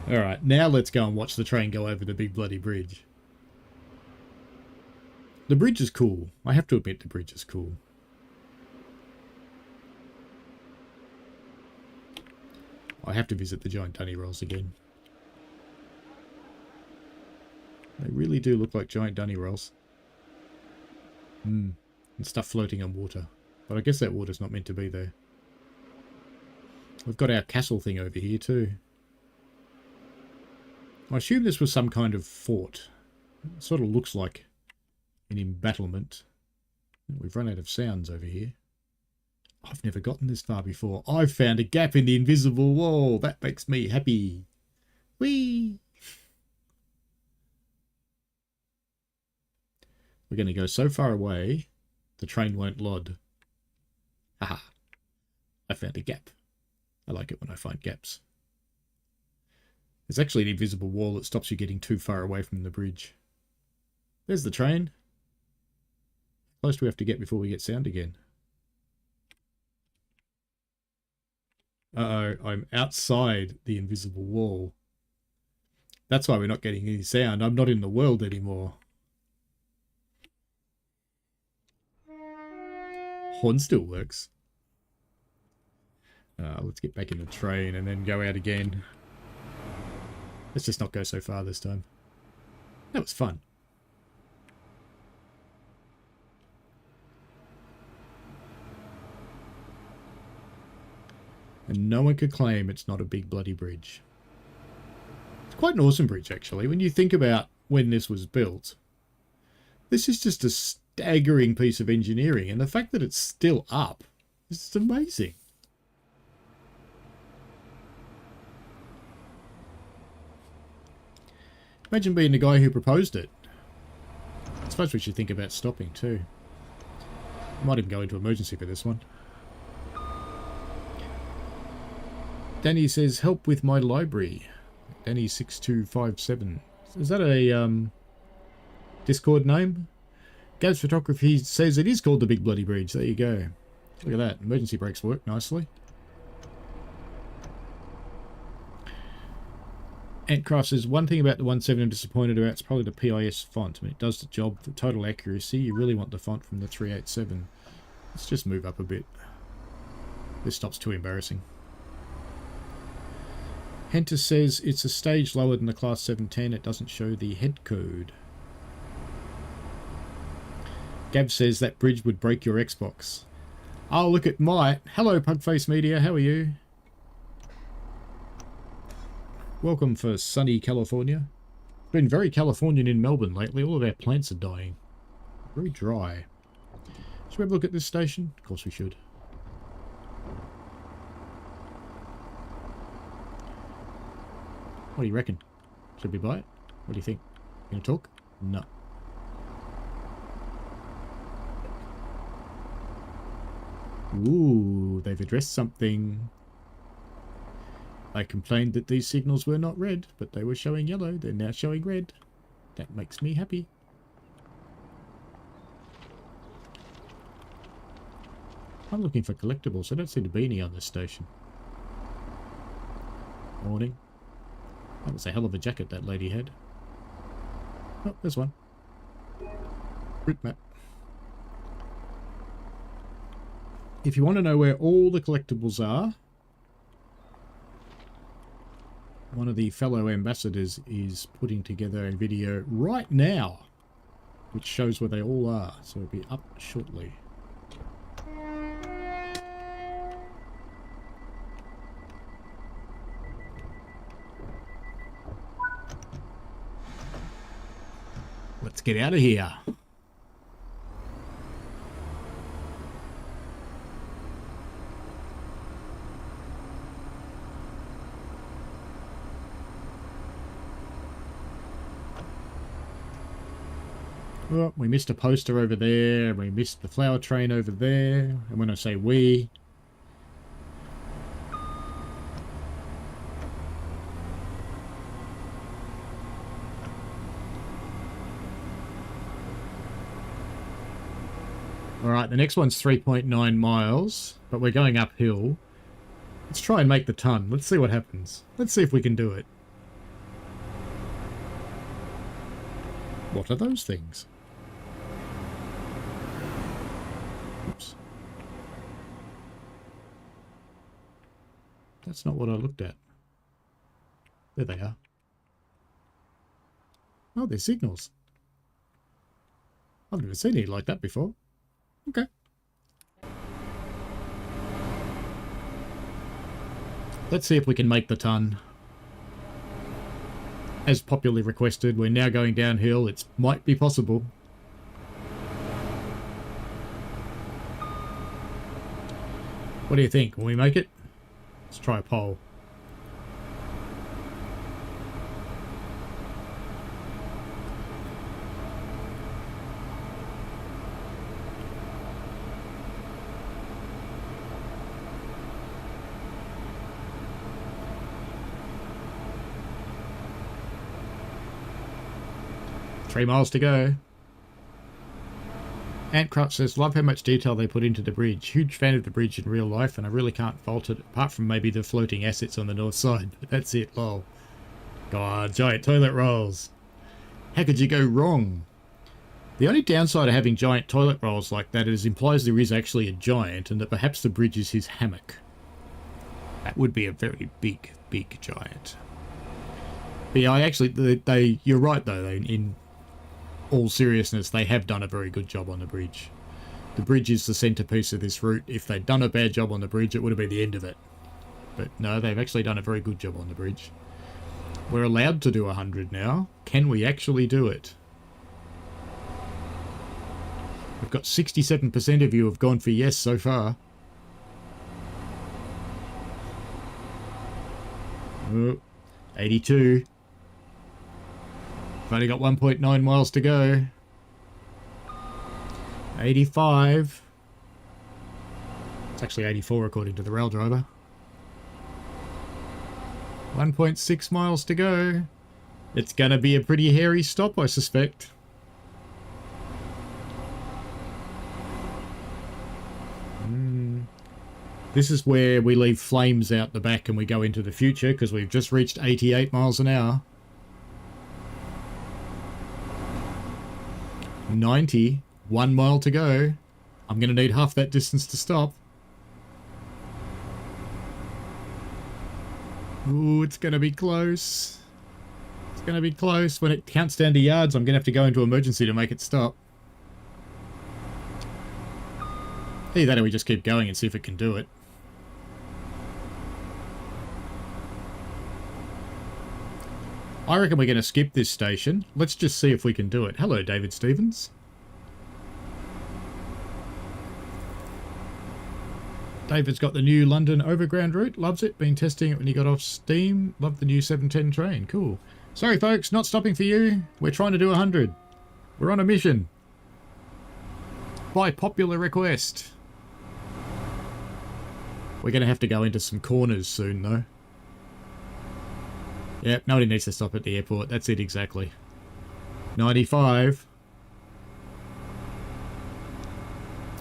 Alright, now let's go and watch the train go over the Big Bloody Bridge. The bridge is cool. I have to admit the bridge is cool. I have to visit the giant dunny rolls again. They really do look like giant dunny rolls. And stuff floating on water. But I guess that water's not meant to be there. We've got our castle thing over here too. I assume this was some kind of fort. It sort of looks like an embattlement. We've run out of sounds over here. I've never gotten this far before. I've found a gap in the invisible wall. That makes me happy. Whee! We're going to go so far away, the train won't lod. Haha. I found a gap. I like it when I find gaps. There's actually an invisible wall that stops you getting too far away from the bridge. There's the train. How close do we have to get before we get sound again? Uh-oh, I'm outside the invisible wall. That's why we're not getting any sound. I'm not in the world anymore. Horn still works. Let's get back in the train and then go out again. Let's just not go so far this time. That was fun. And no one could claim it's not a big bloody bridge. It's quite an awesome bridge, actually. When you think about when this was built, this is just a staggering piece of engineering. And the fact that it's still up is just amazing. Imagine being the guy who proposed it. I suppose we should think about stopping too. I might even go into emergency for this one. Danny says, help with my library. Danny6257. Is that a Discord name? Gab's Photography says it is called the Big Bloody Bridge. There you go. Look at that. Emergency brakes work nicely. Antcraft says, one thing about the 1.7 I'm disappointed about is probably the PIS font. I mean, it does the job for total accuracy. You really want the font from the 387. Let's just move up a bit. This stuff's too embarrassing. Henter says it's a stage lower than the Class 710. It doesn't show the head code. Gab says that bridge would break your Xbox. Oh, look, it might. Hello, Pugface Media. How are you? Welcome for sunny California. It's been very Californian in Melbourne lately. All of our plants are dying. Very dry. Should we have a look at this station? Of course we should. What do you reckon? Should we buy it? What do you think? Gonna talk? No. Ooh, they've addressed something. I complained that these signals were not red, but they were showing yellow. They're now showing red. That makes me happy. I'm looking for collectibles. I don't see the beanie on this station. Morning. That was a hell of a jacket that lady had. Oh, there's one. Route map. If you want to know where all the collectibles are, one of the fellow ambassadors is putting together a video right now which shows where they all are, so it'll be up shortly. Let's get out of here. Oh, we missed a poster over there. We missed the flower train over there. And when I say we... Alright, the next one's 3.9 miles, but we're going uphill. Let's try and make the ton. Let's see what happens. Let's see if we can do it. What are those things? Oops. That's not what I looked at. There they are. Oh, they're signals. I've never seen it like that before. Okay. Let's see if we can make the ton. As popularly requested, we're now going downhill. It might be possible. What do you think? Can we make it? Let's try a poll. Three miles to go. Antcraft says, love how much detail they put into the bridge. Huge fan of the bridge in real life, and I really can't fault it, apart from maybe the floating assets on the north side. But that's it, lol. God, giant toilet rolls. How could you go wrong? The only downside of having giant toilet rolls like that is it implies there is actually a giant, and that perhaps the bridge is his hammock. That would be a very big, big giant. But yeah, you're right though, in all seriousness, they have done a very good job on the bridge. The bridge is the centerpiece of this route. If they'd done a bad job on the bridge, it would have been the end of it. But no, they've actually done a very good job on the bridge. We're allowed to do 100 now. Can we actually do it? We've got 67% of you have gone for yes so far. Oh, 82. We've only got 1.9 miles to go. 85. It's actually 84 according to the rail driver. 1.6 miles to go. It's gonna be a pretty hairy stop, I suspect. This is where we leave flames out the back and we go into the future because we've just reached 88 miles an hour. 90, 1 mile to go. I'm going to need half that distance to stop. Ooh, it's going to be close. It's going to be close. When it counts down to yards, I'm going to have to go into emergency to make it stop. Either that or we just keep going and see if it can do it. I reckon we're going to skip this station. Let's just see if we can do it. Hello, David Stevens. David's got the new London Overground route. Loves it. Been testing it when he got off Steam. Loved the new 710 train. Cool. Sorry, folks. Not stopping for you. We're trying to do 100. We're on a mission. By popular request. We're going to have to go into some corners soon, though. Yep, nobody needs to stop at the airport. That's it exactly. 95.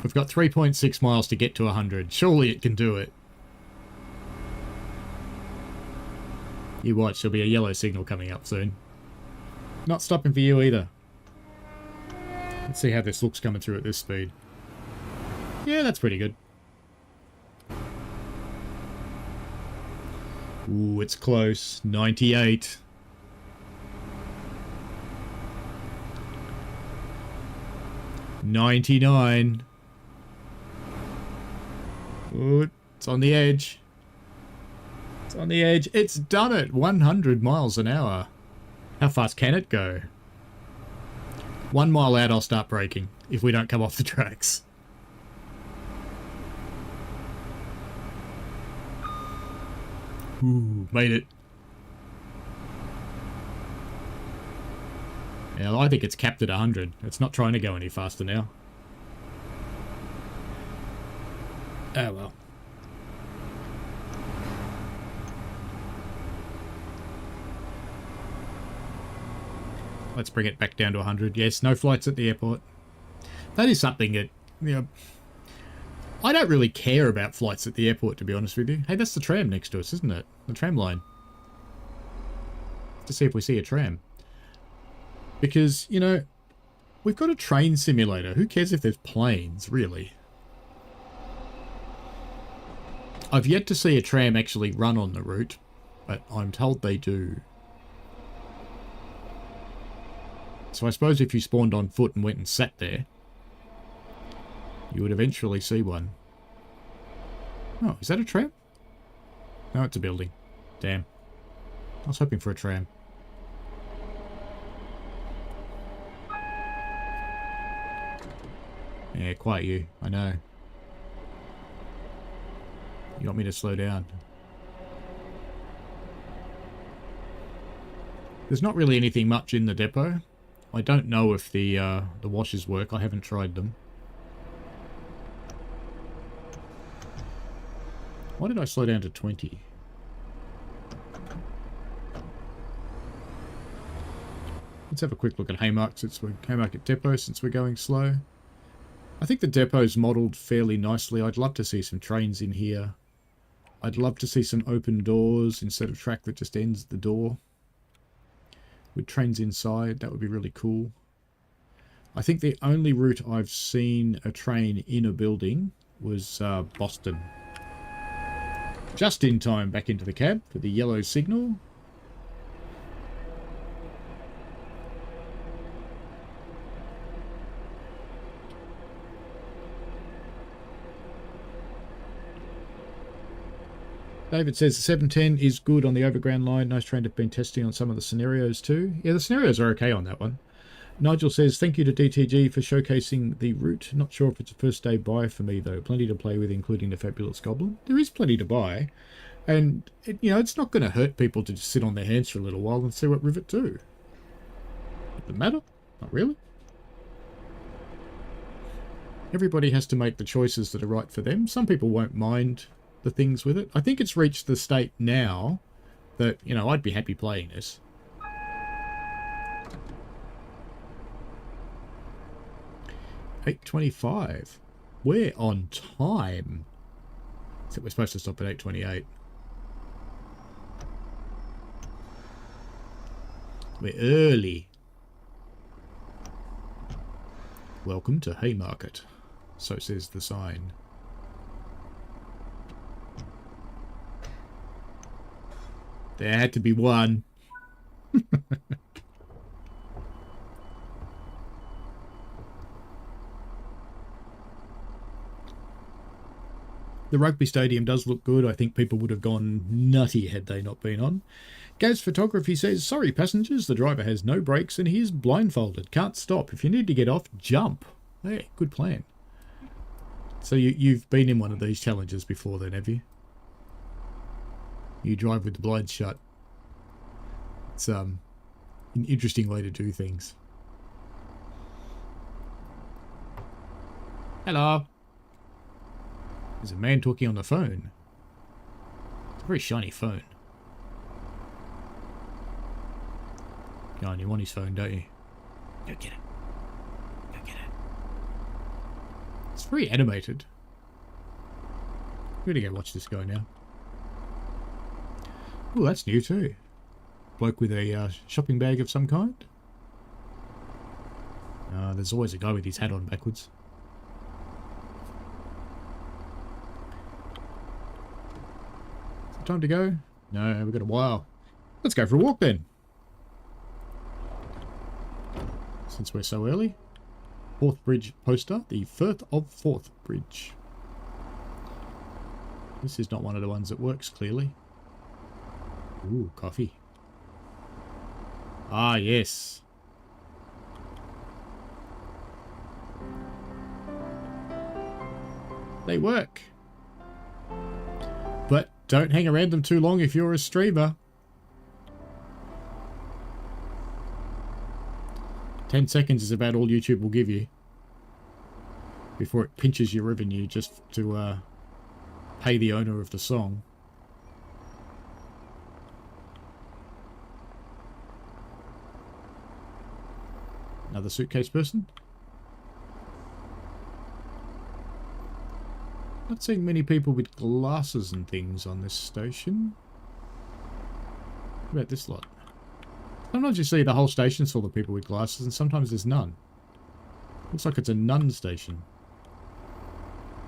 We've got 3.6 miles to get to 100. Surely it can do it. You watch, there'll be a yellow signal coming up soon. Not stopping for you either. Let's see how this looks coming through at this speed. Yeah, that's pretty good. Ooh, it's close. 98. $99. Ooh, it's on the edge. It's on the edge. It's done it. 100 miles an hour. How fast can it go? 1 mile out, I'll start braking if we don't come off the tracks. Ooh, made it. Yeah, I think it's capped at 100. It's not trying to go any faster now. Oh well. Let's bring it back down to 100. Yes, no flights at the airport. That is something that, you know, I don't really care about flights at the airport, to be honest with you. Hey, that's the tram next to us, isn't it? The tram line. To see if we see a tram. Because, you know, we've got a train simulator. Who cares if there's planes, really? I've yet to see a tram actually run on the route, but I'm told they do. So I suppose if you spawned on foot and went and sat there, you would eventually see one. Oh, is that a tram? No, it's a building. Damn. I was hoping for a tram. Yeah, quite you. I know. You want me to slow down? There's not really anything much in the depot. I don't know if the washers work. I haven't tried them. Why did I slow down to 20? Let's have a quick look at Haymarket Depot since we're going slow. I think the depot's modelled fairly nicely. I'd love to see some trains in here. I'd love to see some open doors instead of track that just ends at the door. With trains inside, that would be really cool. I think the only route I've seen a train in a building was Boston. Just in time back into the cab for the yellow signal. David says the 710 is good on the overground line. Nice train to have been testing on some of the scenarios too. Yeah, the scenarios are okay on that one. Nigel says, thank you to DTG for showcasing the route. Not sure if it's a first day buy for me though. Plenty to play with, including the Fabulous Goblin. There is plenty to buy. And, you know, it's not going to hurt people to just sit on their hands for a little while and see what Rivet do. Does it matter? Not really. Everybody has to make the choices that are right for them. Some people won't mind the things with it. I think it's reached the state now that, you know, I'd be happy playing this. $8:25. We're on time. Except we're supposed to stop at 8:28. We're early. Welcome to Haymarket. So says the sign. There had to be one. The rugby stadium does look good. I think people would have gone nutty had they not been on. Gaz Photography says, sorry passengers, the driver has no brakes and he is blindfolded. Can't stop. If you need to get off, jump. Hey, good plan. So you've been in one of these challenges before then, have you? You drive with the blinds shut. It's an interesting way to do things. Hello. There's a man talking on the phone. It's a very shiny phone. Go on, you want his phone, don't you? Go get it. Go get it. It's very animated. I'm gonna go watch this guy now. Oh, that's new too. Bloke with a shopping bag of some kind. There's always a guy with his hat on backwards. Is it time to go? No, we've got a while. Let's go for a walk then. Since we're so early. Forth Bridge poster. The Firth of Forth Bridge. This is not one of the ones that works, clearly. Ooh, coffee. Ah, yes. They work. But don't hang around them too long if you're a streamer. 10 seconds is about all YouTube will give you before it pinches your revenue just to pay the owner of the song. Another suitcase person? Not seeing many people with glasses and things on this station. What about this lot? Sometimes you see the whole station's full of people with glasses and sometimes there's none. Looks like it's a nun station.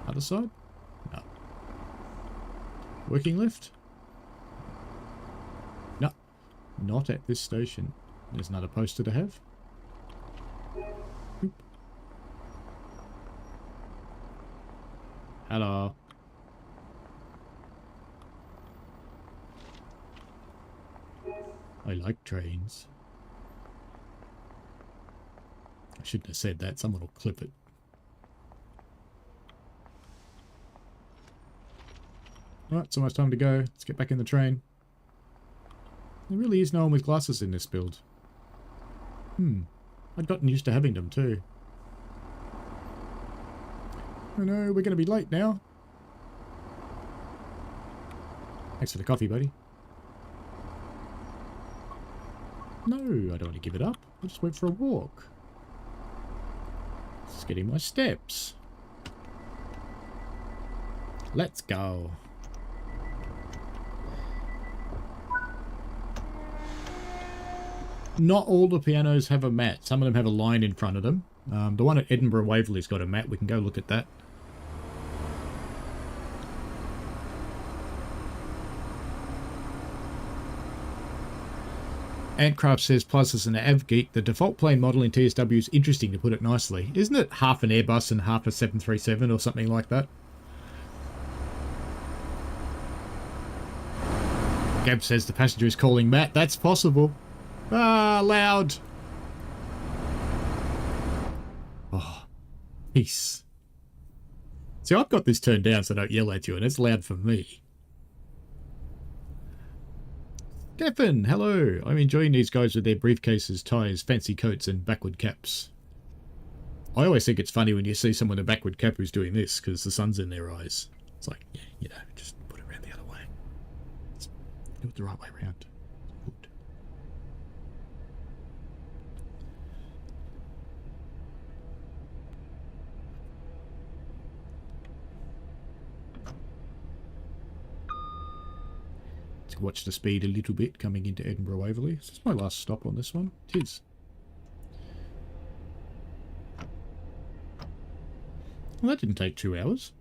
Other side? No. Working lift? No. Not at this station. There's another poster to have. Oop. Hello. I like trains. I shouldn't have said that. Someone will clip it. Alright, it's almost time to go. Let's get back in the train. There really is no one with glasses in this build. I'd gotten used to having them too. Oh no, we're going to be late now. Thanks for the coffee, buddy. No, I don't want to give it up. I just went for a walk. Just getting my steps. Let's go. Not all the pianos have a mat. Some of them have a line in front of them. The one at Edinburgh Waverley's got a mat. We can go look at that. Antcraft says, plus as an av geek, the default plane model in TSW is interesting, to put it nicely. Isn't it half an Airbus and half a 737 or something like that? Gab says the passenger is calling Matt. That's possible. Ah, loud. Oh, peace. See, I've got this turned down so I don't yell at you, and it's loud for me. Stefan, hello. I'm enjoying these guys with their briefcases, ties, fancy coats, and backward caps. I always think it's funny when you see someone in a backward cap who's doing this, because the sun's in their eyes. It's like, yeah, you know, just put it around the other way. Do it the right way around. Good. To watch the speed a little bit coming into Edinburgh Waverley. Is this my last stop on this one? It is. Well, that didn't take 2 hours.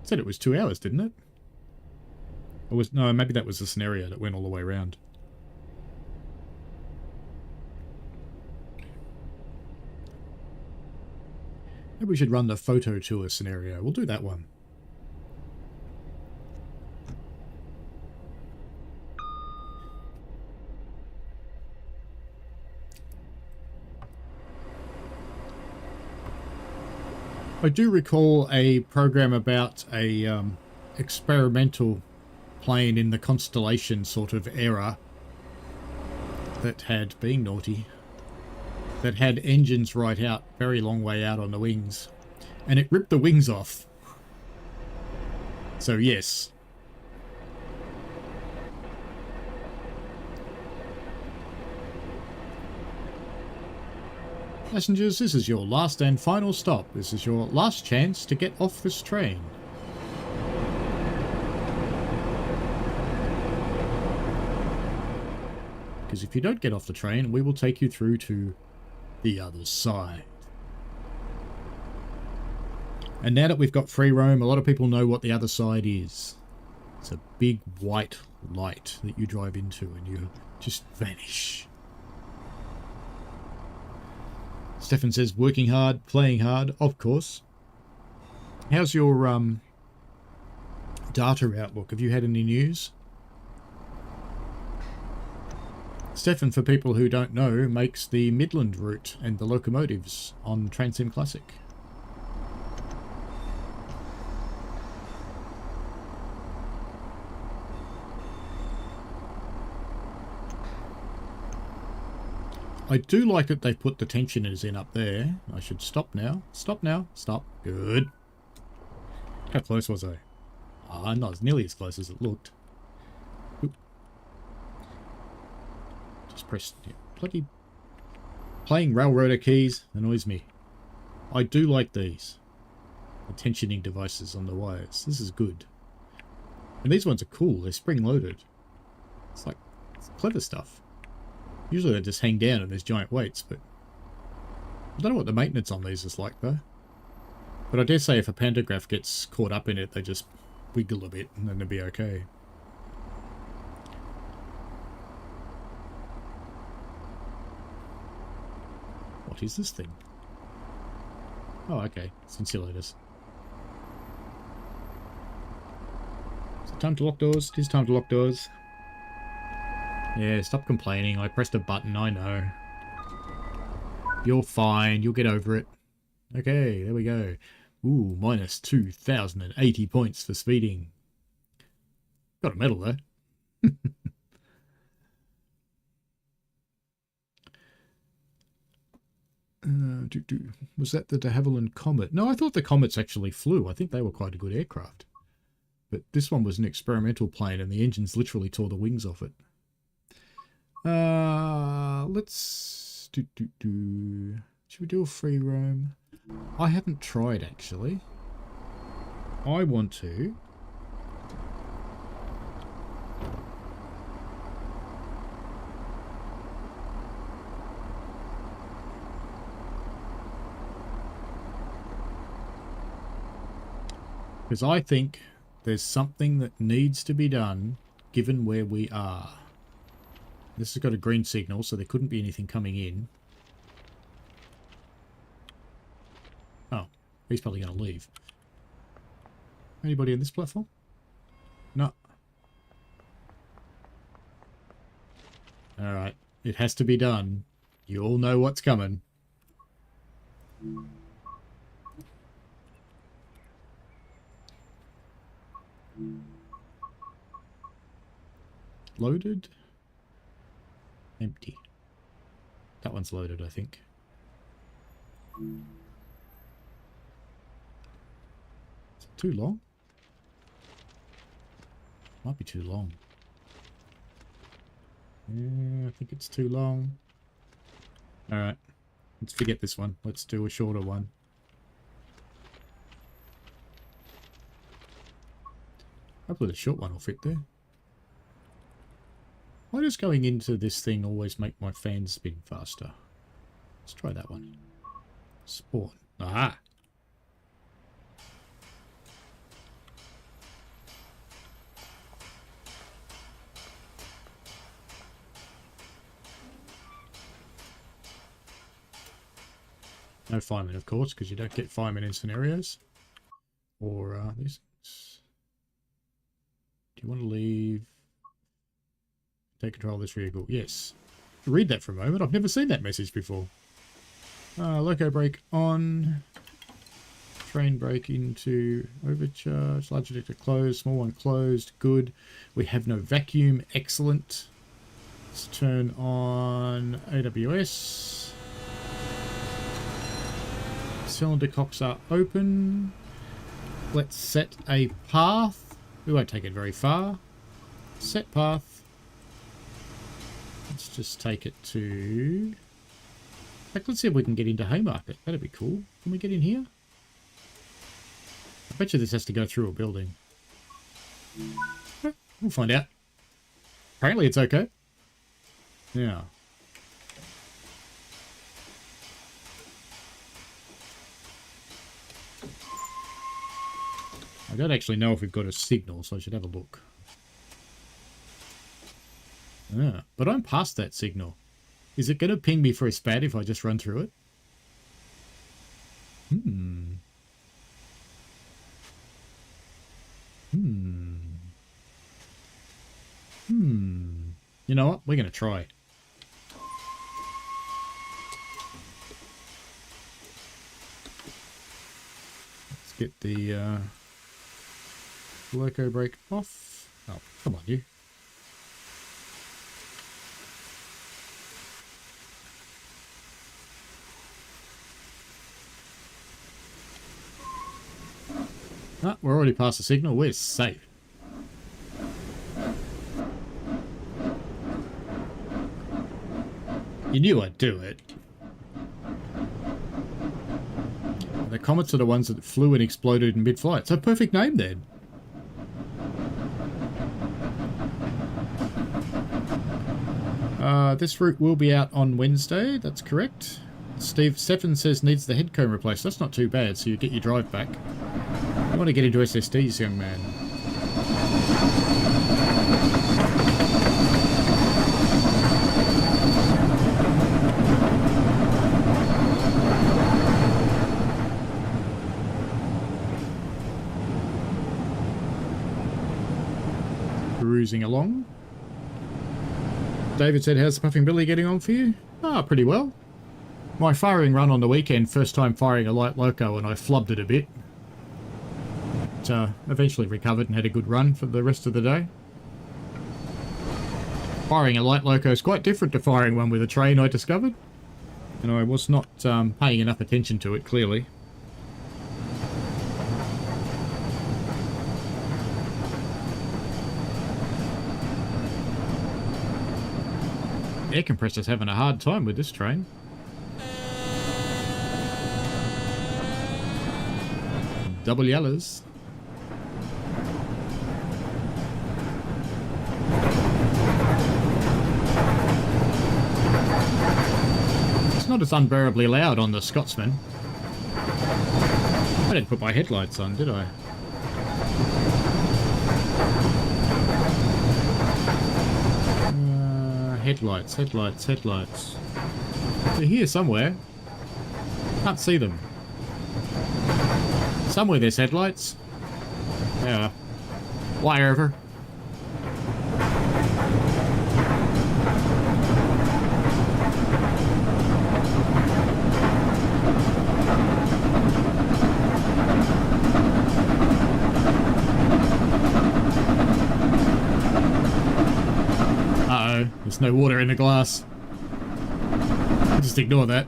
It said it was 2 hours, didn't it? Or was, no, maybe that was the scenario that went all the way around. Maybe we should run the photo tour scenario. We'll do that one. I do recall a program about a experimental plane in the Constellation sort of era that had, being naughty, that had engines right out, very long way out on the wings, and it ripped the wings off. So yes. Passengers, this is your last and final stop. This is your last chance to get off this train. Because if you don't get off the train, we will take you through to the other side. And now that we've got free roam, a lot of people know what the other side is. It's a big white light that you drive into and you just vanish. Stefan says, working hard, playing hard, of course. How's your data outlook? Have you had any news? Stefan, for people who don't know, makes the Midland route and the locomotives on Transsim Classic. I do like that they put the tensioners in up there. I should stop now. Stop now. Stop. Good. How close was I? Ah, not nearly as close as it looked. Oop. Just press... Yeah, bloody... Playing railroader keys annoys me. I do like these. The tensioning devices on the wires. This is good. And these ones are cool. They're spring-loaded. It's like... It's clever stuff. Usually they just hang down and there's giant weights, but I don't know what the maintenance on these is like though. But I dare say if a pantograph gets caught up in it, they just wiggle a bit and then they'll be okay. What is this thing? Oh, okay. It's insulators. Is it time to lock doors? It is time to lock doors. Yeah, stop complaining. I pressed a button, I know. You're fine. You'll get over it. Okay, there we go. Ooh, minus 2,080 points for speeding. Got a medal, though. Was that the de Havilland Comet? No, I thought the Comets actually flew. I think they were quite a good aircraft. But this one was an experimental plane, and the engines literally tore the wings off it. Let's should we do a free roam? I haven't tried actually. I want to. Because I think there's something that needs to be done given where we are. This has got a green signal, so there couldn't be anything coming in. Oh, he's probably going to leave. Anybody on this platform? No. Alright, it has to be done. You all know what's coming. Loaded? Empty. That one's loaded, I think. Is it too long? Might be too long. Yeah, I think it's too long. Alright. Let's forget this one. Let's do a shorter one. Hopefully the short one will fit there. Why does going into this thing always make my fan spin faster? Let's try that one. Spawn. Aha! No firemen, of course, because you don't get firemen in scenarios. Or these. Do you want to leave? Take control of this vehicle. Yes. Read that for a moment. I've never seen that message before. Loco brake on. Train brake into overcharge. Large detector closed. Small one closed. Good. We have no vacuum. Excellent. Let's turn on AWS. Cylinder cocks are open. Let's set a path. We won't take it very far. Set path. Let's just take it to... Like, let's see if we can get into Haymarket. That'd be cool. Can we get in here? I bet you this has to go through a building. We'll find out. Apparently it's okay. Yeah. I don't actually know if we've got a signal, so I should have a look. Yeah, but I'm past that signal. Is it going to ping me for a spat if I just run through it? You know what? We're going to try. Let's get the Loco brake off. Oh, come on, you. Ah, we're already past the signal. We're safe. You knew I'd do it. The comets are the ones that flew and exploded in mid-flight. So perfect name then. This route will be out on Wednesday. That's correct. Stephen says needs the head cone replaced. That's not too bad, so you get your drive back. You want to get into SSDs, young man. Cruising along. David said, how's Puffing Billy getting on for you? Ah, pretty well. My firing run on the weekend, first time firing a light loco, and I flubbed it a bit. But eventually recovered and had a good run for the rest of the day. Firing a light loco is quite different to firing one with a train, I discovered. And I was not paying enough attention to it, clearly. Air compressor's having a hard time with this train. Double yellows. It's not as unbearably loud on the Scotsman. I didn't put my headlights on, did I? Headlights, headlights, headlights. They're here somewhere. Can't see them. Somewhere there's headlights. Yeah. Wherever. Uh-oh. There's no water in the glass. Just ignore that.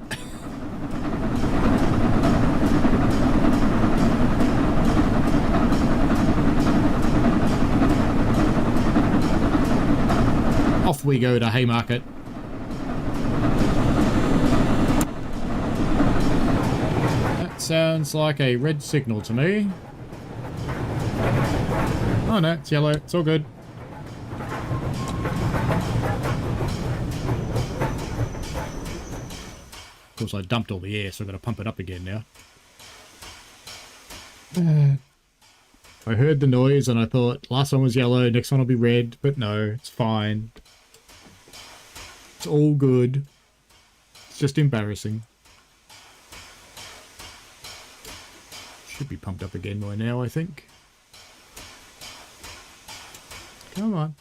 Off we go to Haymarket. That sounds like a red signal to me. Oh no, it's yellow. It's all good. course, I dumped all the air, so I've got to pump it up again now. I heard the noise and I thought last one was yellow, next one will be red, but no, it's fine. It's all good. It's just embarrassing. Should be pumped up again by now, I think. Come on.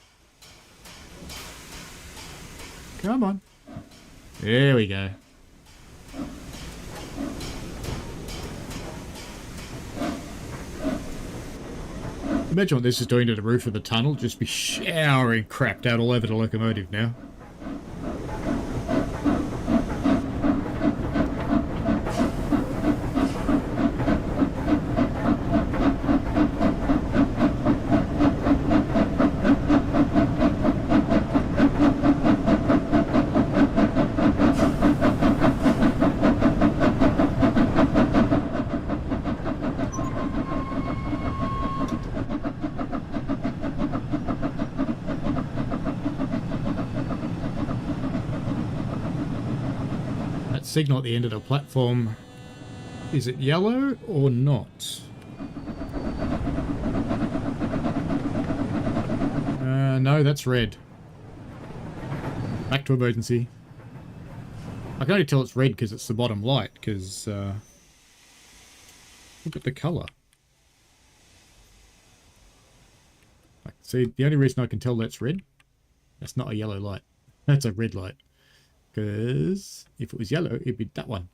Come on. There we go. Imagine what this is doing to the roof of the tunnel. Just be showering crap down all over the locomotive now. Signal at the end of the platform, is it yellow or not? No, that's red. Back to emergency. I can only tell it's red because it's the bottom light, because look at the colour. See, the only reason I can tell that's red, that's not a yellow light. That's a red light. Because if it was yellow, it'd be that one.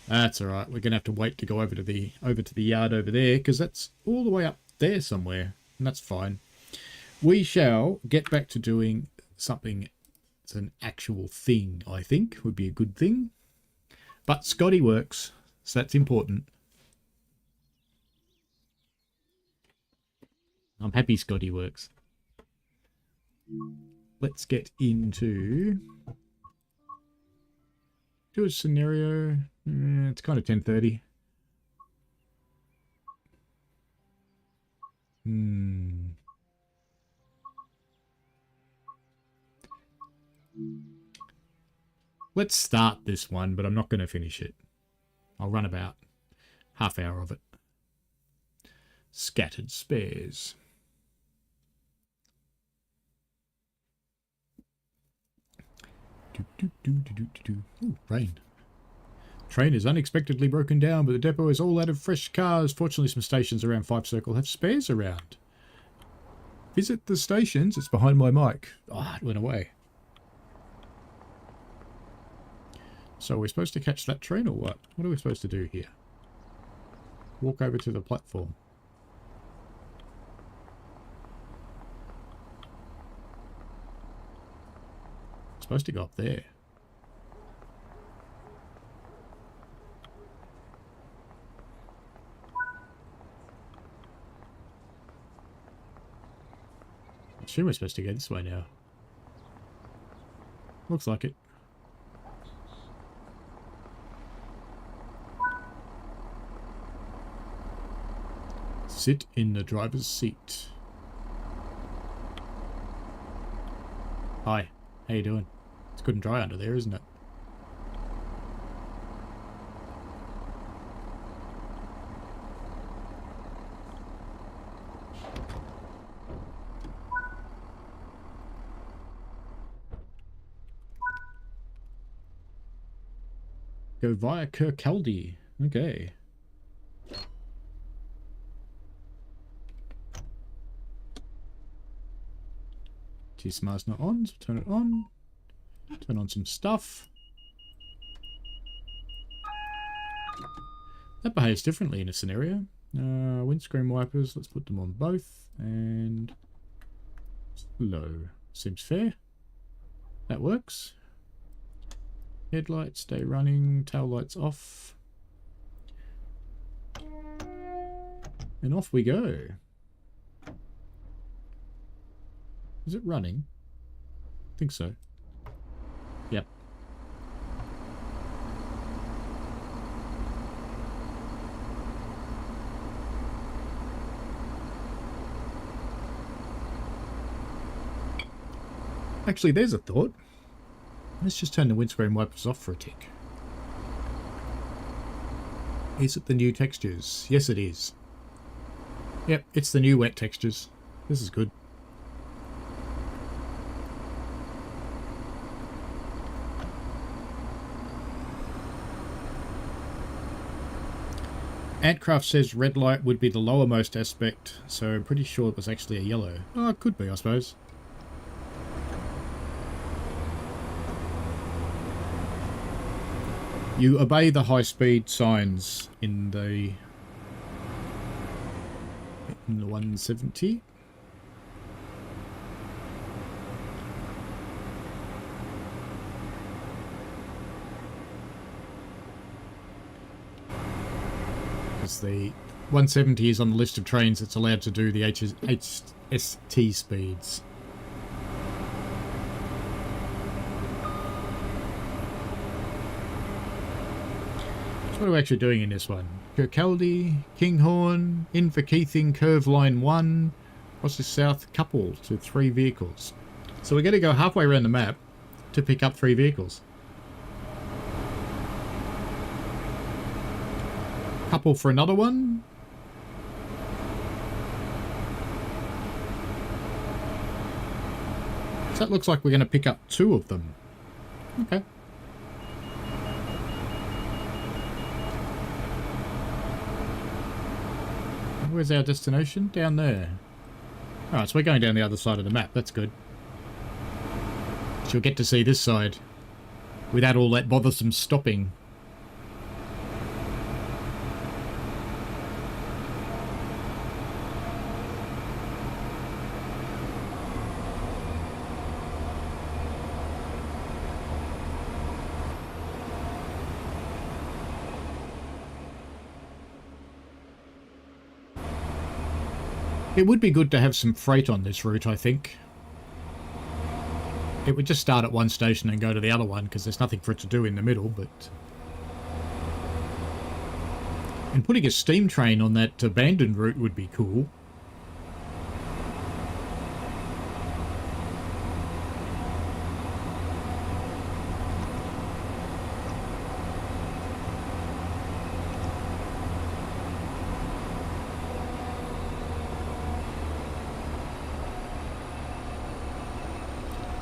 That's all right. We're gonna have to wait to go over to the yard over there, because that's all the way up there somewhere, and that's fine. We shall get back to doing something that's an actual thing. I think would be a good thing. But Scotty works, so that's important. I'm happy Scotty works. Let's get into do a scenario. It's kind of 10:30. Let's start this one, but I'm not going to finish it. I'll run about half hour of it. Scattered spares. Ooh, rain. Train is unexpectedly broken down, but the depot is all out of fresh cars. Fortunately, some stations around Fife Circle have spares around. Visit the stations. It's behind my mic. Ah, it went away. So are we supposed to catch that train or what? What are we supposed to do here? Walk over to the platform. Supposed to go up there. I assume we're supposed to go this way now. Looks like it. Sit in the driver's seat. Hi, how you doing? It's good and dry under there, isn't it? Go via Kirkcaldy. Okay. T-Smart's not on, so turn it on. Turn on some stuff. That behaves differently in a scenario. Windscreen wipers, let's put them on both. And slow. Seems fair. That works. Headlights stay running, tail lights off. And off we go. Is it running? I think so. Yep. Actually, there's a thought. Let's just turn the windscreen wipers off for a tick. Is it the new textures? Yes, it is. Yep, it's the new wet textures. This is good. Antcraft says red light would be the lowermost aspect, so I'm pretty sure it was actually a yellow. Oh, it could be, I suppose. You obey the high-speed signs in the 170. Because the 170 is on the list of trains that's allowed to do the HST speeds. So what are we actually doing in this one? Kirkcaldy, Kinghorn, Inverkeithing, Curve Line 1, what's this south? Couple to 3 vehicles. So we're going to go halfway around the map to pick up 3 vehicles. Couple for another one. So that looks like we're going to pick up 2 of them. Okay. Where's our destination? Down there. Alright, so we're going down the other side of the map. That's good. So you'll get to see this side without all that bothersome stopping. It would be good to have some freight on this route, I think. It would just start at one station and go to the other one, because there's nothing for it to do in the middle, but... And putting a steam train on that abandoned route would be cool.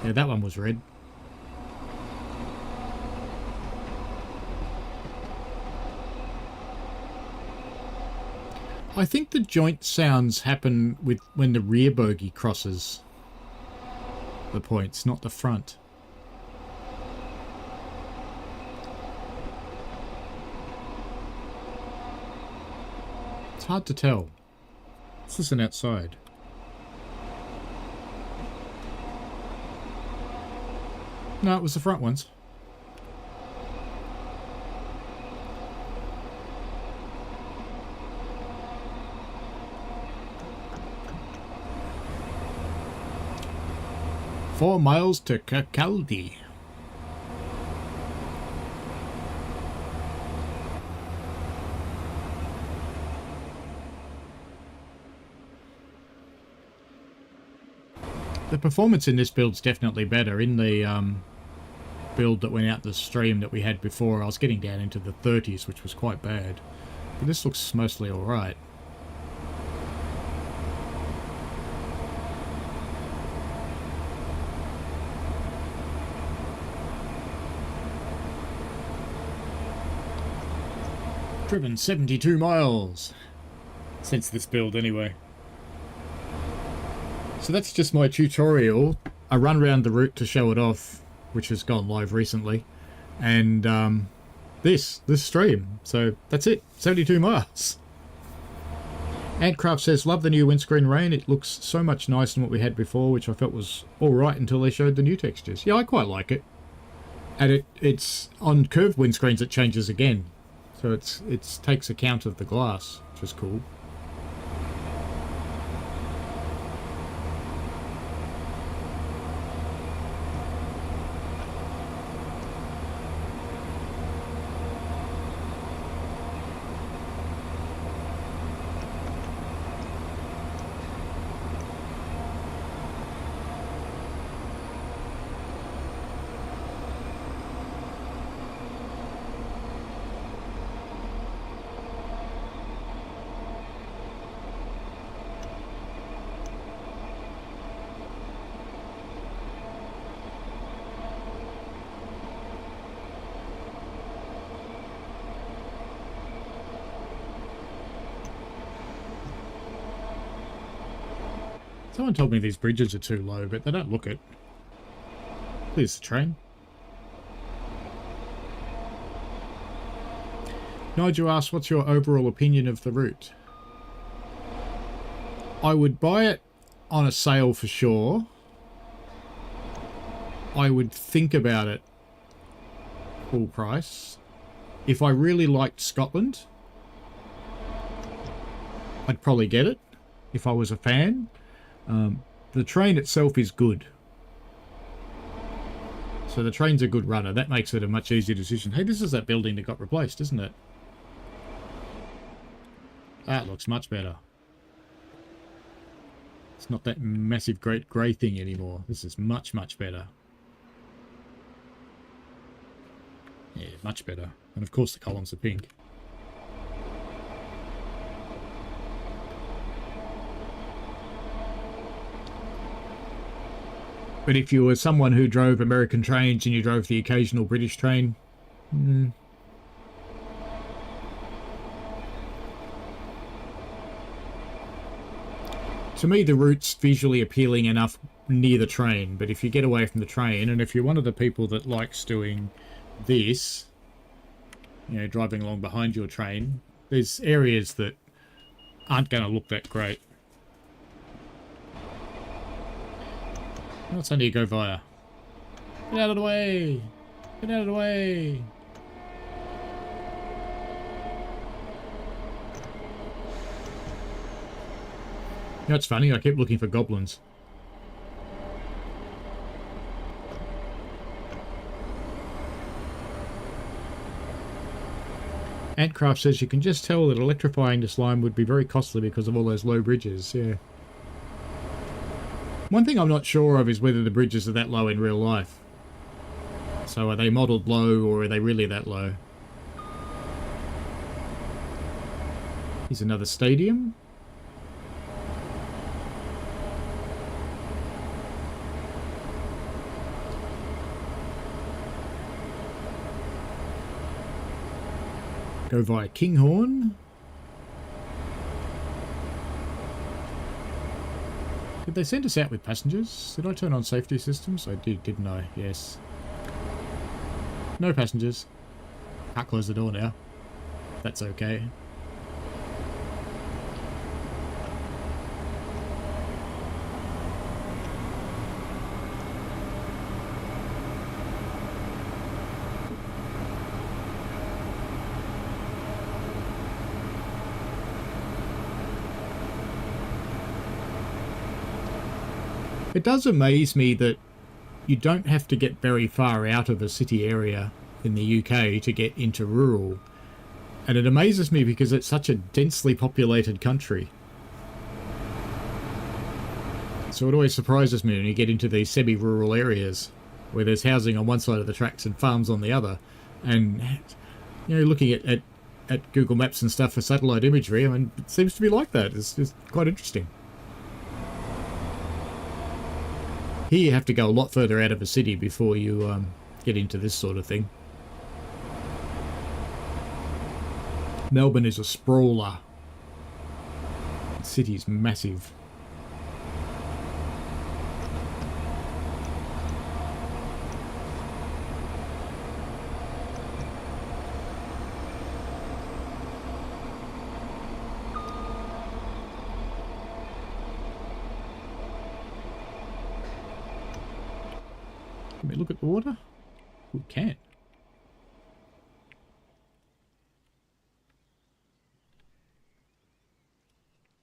Yeah, that one was red. I think the joint sounds happen with when the rear bogie crosses the points, not the front. It's hard to tell. Let's listen outside. No, it was the front ones. Four miles to Kirkcaldy. The performance in this build's definitely better. In the build that went out the stream that we had before, I was getting down into the 30s, which was quite bad. But this looks mostly alright. Driven 72 miles since this build anyway. So that's just my tutorial. I run around the route to show it off, which has gone live recently, and this stream. So that's it, 72 miles. Antcraft says, love the new windscreen rain. It looks so much nicer than what we had before, which I felt was alright until they showed the new textures. Yeah, I quite like it. And it's on curved windscreens it changes again. So it takes account of the glass, which is cool. Someone told me these bridges are too low, but they don't look it. Here's the train. Nigel asks, what's your overall opinion of the route? I would buy it on a sale for sure. I would think about it full price. If I really liked Scotland, I'd probably get it if I was a fan. The train itself is good. So the train's a good runner. That makes it a much easier decision. Hey, this is that building that got replaced, isn't it? That looks much better. It's not that massive great grey thing anymore. This is much, much better. Yeah, much better. And of course the columns are pink. But if you were someone who drove American trains and you drove the occasional British train, to me the route's visually appealing enough near the train. But if you get away from the train, and if you're one of the people that likes doing this, you know, driving along behind your train, there's areas that aren't going to look that great. What's under you go via? Get out of the way! Get out of the way! You know, it's funny, I kept looking for goblins. Antcraft says you can just tell that electrifying this line would be very costly because of all those low bridges, yeah. One thing I'm not sure of is whether the bridges are that low in real life. So are they modelled low, or are they really that low? Here's another stadium. Go via Kinghorn. Did they send us out with passengers? Did I turn on safety systems? I did, didn't I? Yes. No passengers. Can't close the door now. That's okay. It does amaze me that you don't have to get very far out of a city area in the UK to get into rural. And it amazes me because it's such a densely populated country. So it always surprises me when you get into these semi-rural areas where there's housing on one side of the tracks and farms on the other. And, you know, looking at Google Maps and stuff for satellite imagery, I mean, it seems to be like that. It's just quite interesting. Here you have to go a lot further out of a city before you get into this sort of thing. Melbourne is a sprawler. The city's massive. Can we look at the water? We can.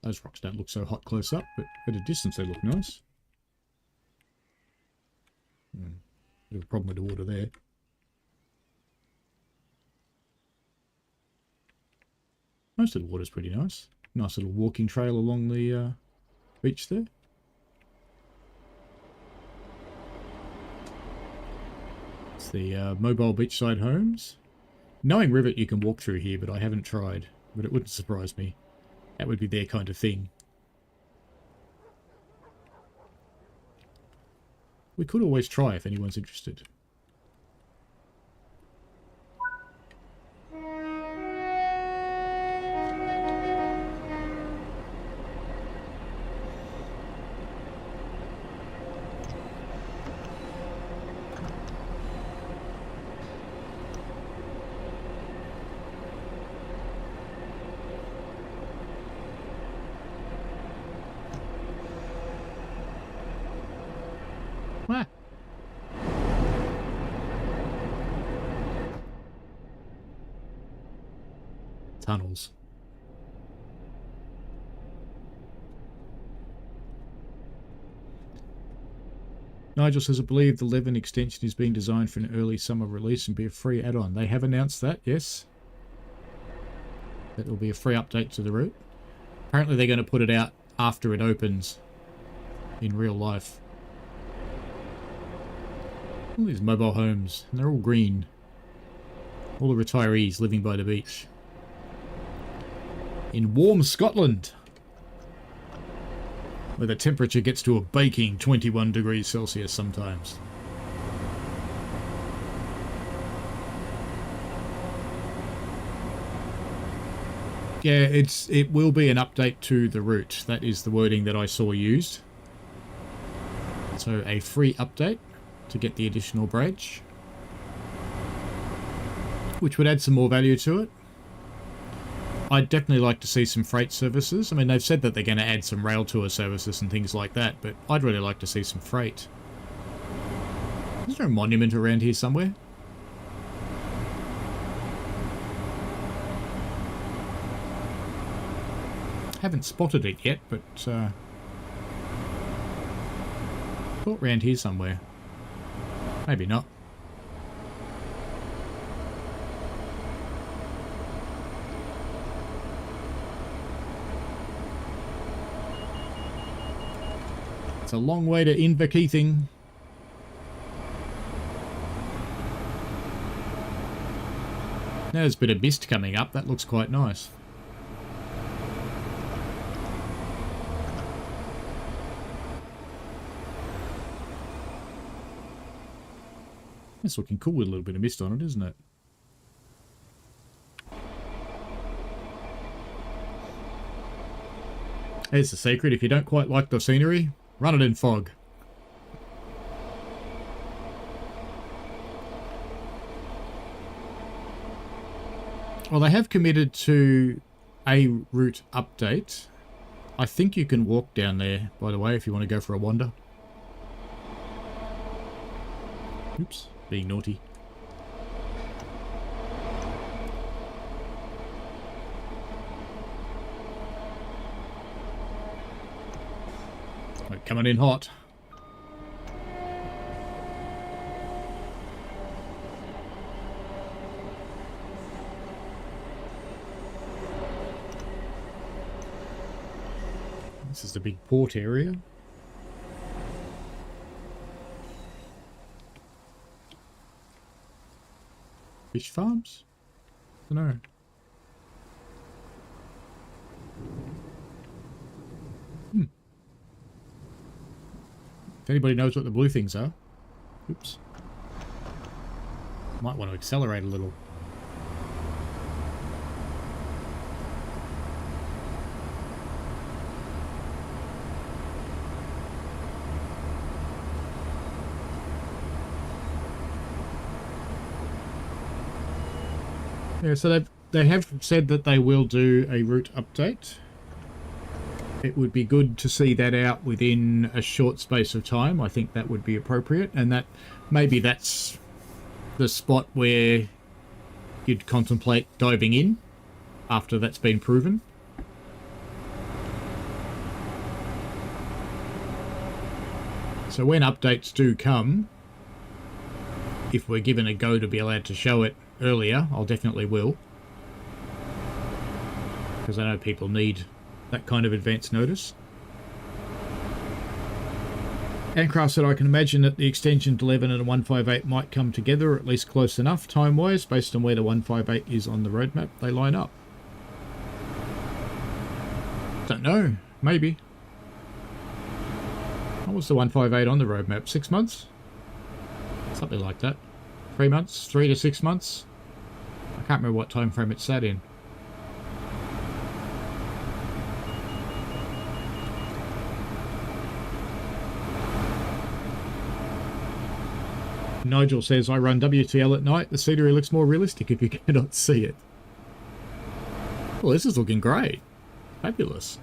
Those rocks don't look so hot close up, but at a distance they look nice. Bit of a problem with the water there. Most of the water's pretty nice. Nice little walking trail along the beach there. It's the mobile beachside homes. Knowing Rivet you can walk through here, but I haven't tried. But it wouldn't surprise me. That would be their kind of thing. We could always try if anyone's interested. tunnels. Nigel says, I believe the Levin extension is being designed for an early summer release and be a free add-on. They have announced that, yes. That will be a free update to the route. Apparently they're going to put it out after it opens in real life. All these mobile homes, and they're all green. All the retirees living by the beach. In warm Scotland, where the temperature gets to a baking 21 degrees Celsius sometimes. Yeah, it will be an update to the route. That is the wording that I saw used. So a free update to get the additional bridge, which would add some more value to it. I'd definitely like to see some freight services. I mean, they've said that they're going to add some rail tour services and things like that, but I'd really like to see some freight. Is there a monument around here somewhere? Haven't spotted it yet, but thought around here somewhere. Maybe not. It's a long way to Inverkeithing. Now there's a bit of mist coming up. That looks quite nice. It's looking cool with a little bit of mist on it, isn't it? Here's the secret. If you don't quite like the scenery, run it in fog. Well, they have committed to a route update. I think you can walk down there, by the way, if you want to go for a wander. Oops, being naughty. Coming in hot. This is the big port area. Fish farms? I don't know. If anybody knows what the blue things are. Oops. Might want to accelerate a little. Yeah, so they have said that they will do a route update. It would be good to see that out within a short space of time. I think that would be appropriate, and that maybe that's the spot where you'd contemplate diving in after that's been proven. So when updates do come, if we're given a go to be allowed to show it earlier, I'll definitely will. Because I know people need that kind of advance notice. Ancraft said, I can imagine that the extension to 11 and a 158 might come together, or at least close enough time-wise, based on where the 158 is on the roadmap. They line up. Don't know. Maybe. What was the 158 on the roadmap? 6 months? Something like that. 3 months? 3 to 6 months? I can't remember what time frame it sat in. Nigel says, I run WTL at night. The scenery looks more realistic if you cannot see it. Well, this is looking great. Fabulous.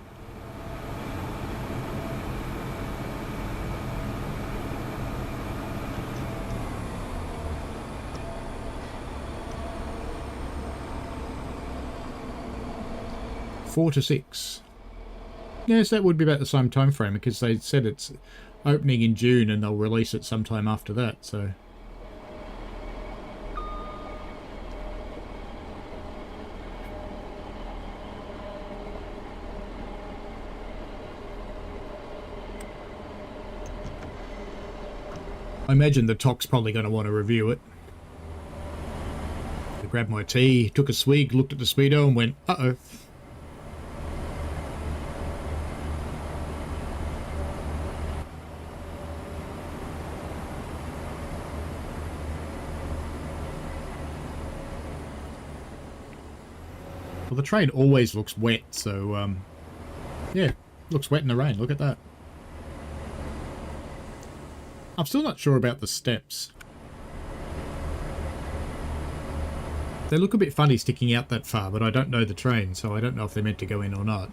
4 to 6. Yes, that would be about the same time frame because they said it's opening in June and they'll release it sometime after that, so... I imagine the TOC's probably going to want to review it. I grabbed my tea, took a swig, looked at the speedo and went, uh-oh. Well, the train always looks wet, so, yeah, looks wet in the rain. Look at that. I'm still not sure about the steps. They look a bit funny sticking out that far, but I don't know the train, so I don't know if they're meant to go in or not.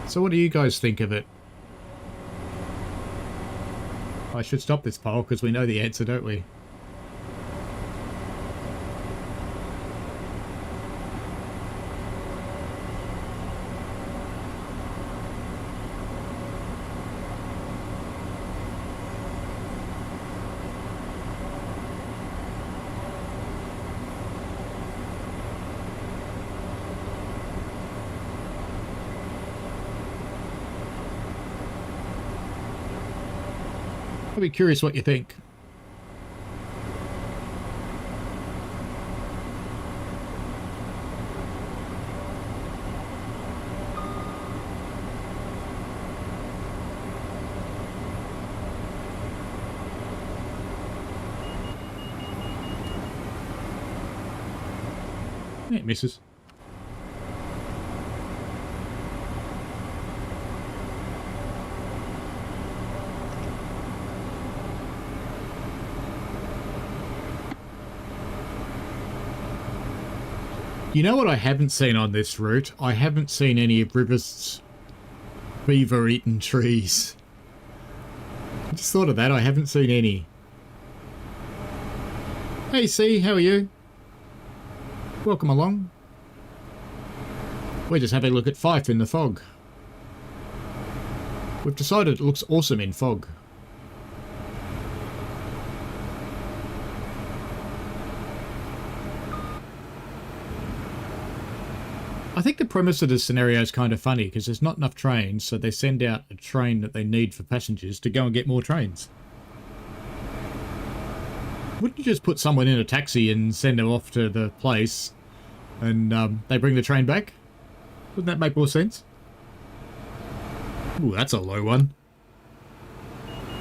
So what do you guys think of it? I should stop this poll because we know the answer, don't we? I'll be curious what you think. It misses. You know what I haven't seen on this route? I haven't seen any of River's beaver-eaten trees. I just thought of that, I haven't seen any. Hey C, how are you? Welcome along. We're just having a look at Fife in the fog. We've decided it looks awesome in fog. I think the premise of this scenario is kind of funny because there's not enough trains, so they send out a train that they need for passengers to go and get more trains. Wouldn't you just put someone in a taxi and send them off to the place and they bring the train back? Wouldn't that make more sense? Ooh, that's a low one.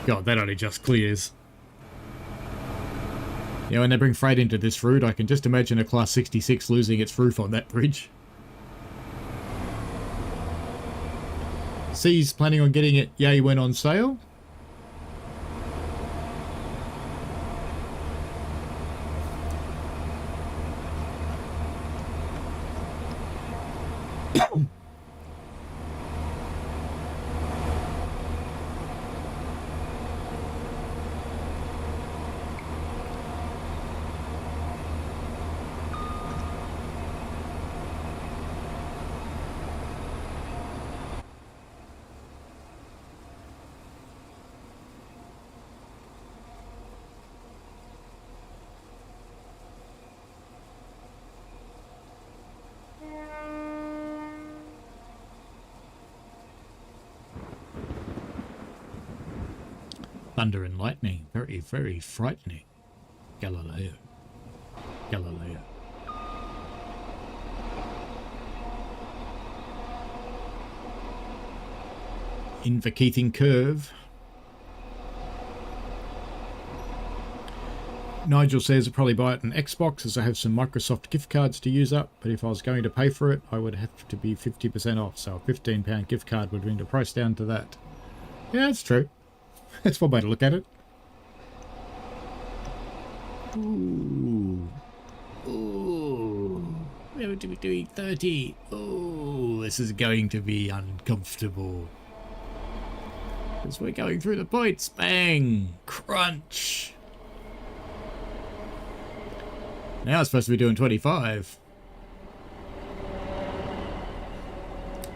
God, that only just clears. Yeah, when they bring freight into this route, I can just imagine a Class 66 losing its roof on that bridge. C's planning on getting it yay when on sale. Thunder and lightning. Very, very frightening. Galileo. Galileo. Inverkeithing curve. Nigel says I'll probably buy it on Xbox as I have some Microsoft gift cards to use up, but if I was going to pay for it, I would have to be 50% off, so a £15 gift card would bring the price down to that. Yeah, that's true. That's one way to look at it. Ooh. Ooh. We're doing 30. Oh, this is going to be uncomfortable. Because we're going through the points. Bang! Crunch! Now it's supposed to be doing 25.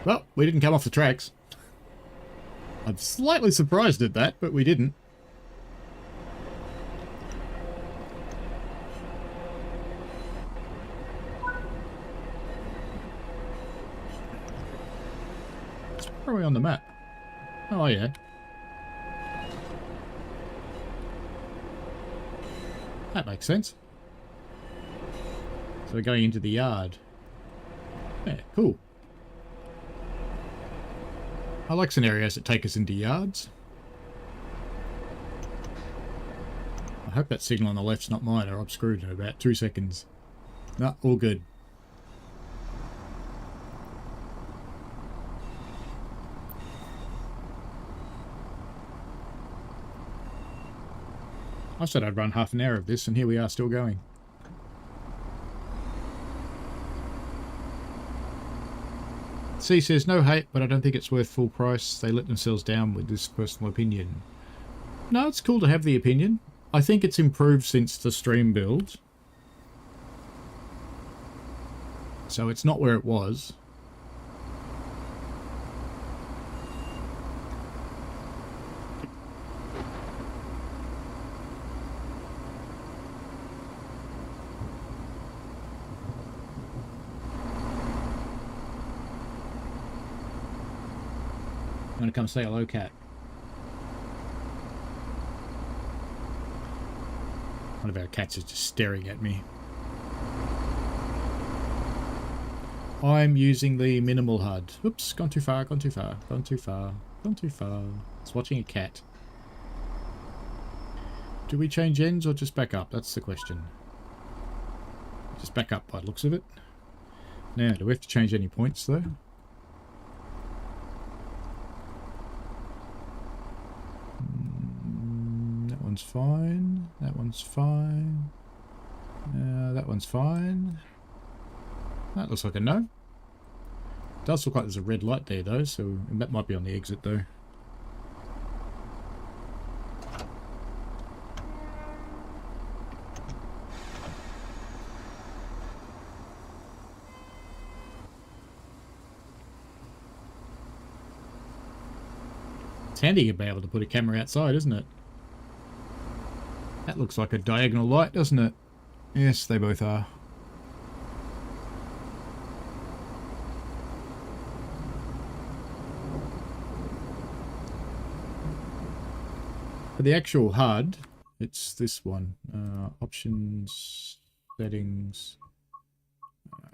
Well, we didn't come off the tracks. I'm slightly surprised at that, but we didn't. Where are we on the map? Oh, yeah. That makes sense. So we're going into the yard. Yeah, cool. I like scenarios that take us into yards. I hope that signal on the left's not mine, or I'm screwed in about 2 seconds. No, all good. I said I'd run half an hour of this, and here we are still going. C says, no hate, but I don't think it's worth full price. They let themselves down with this personal opinion. No, it's cool to have the opinion. I think it's improved since the stream build. So it's not where it was. I'm going to come say hello, cat. One of our cats is just staring at me. I'm using the minimal HUD. Oops, gone too far, gone too far, gone too far, gone too far. It's watching a cat. Do we change ends or just back up? That's the question. Just back up by the looks of it. Now, do we have to change any points though? That one's fine. That one's fine. That one's fine. That looks like a no. It does look like there's a red light there though, so that might be on the exit though. It's handy to be able to put a camera outside, isn't it? That looks like a diagonal light, doesn't it? Yes, they both are. For the actual HUD, it's this one. Options, settings,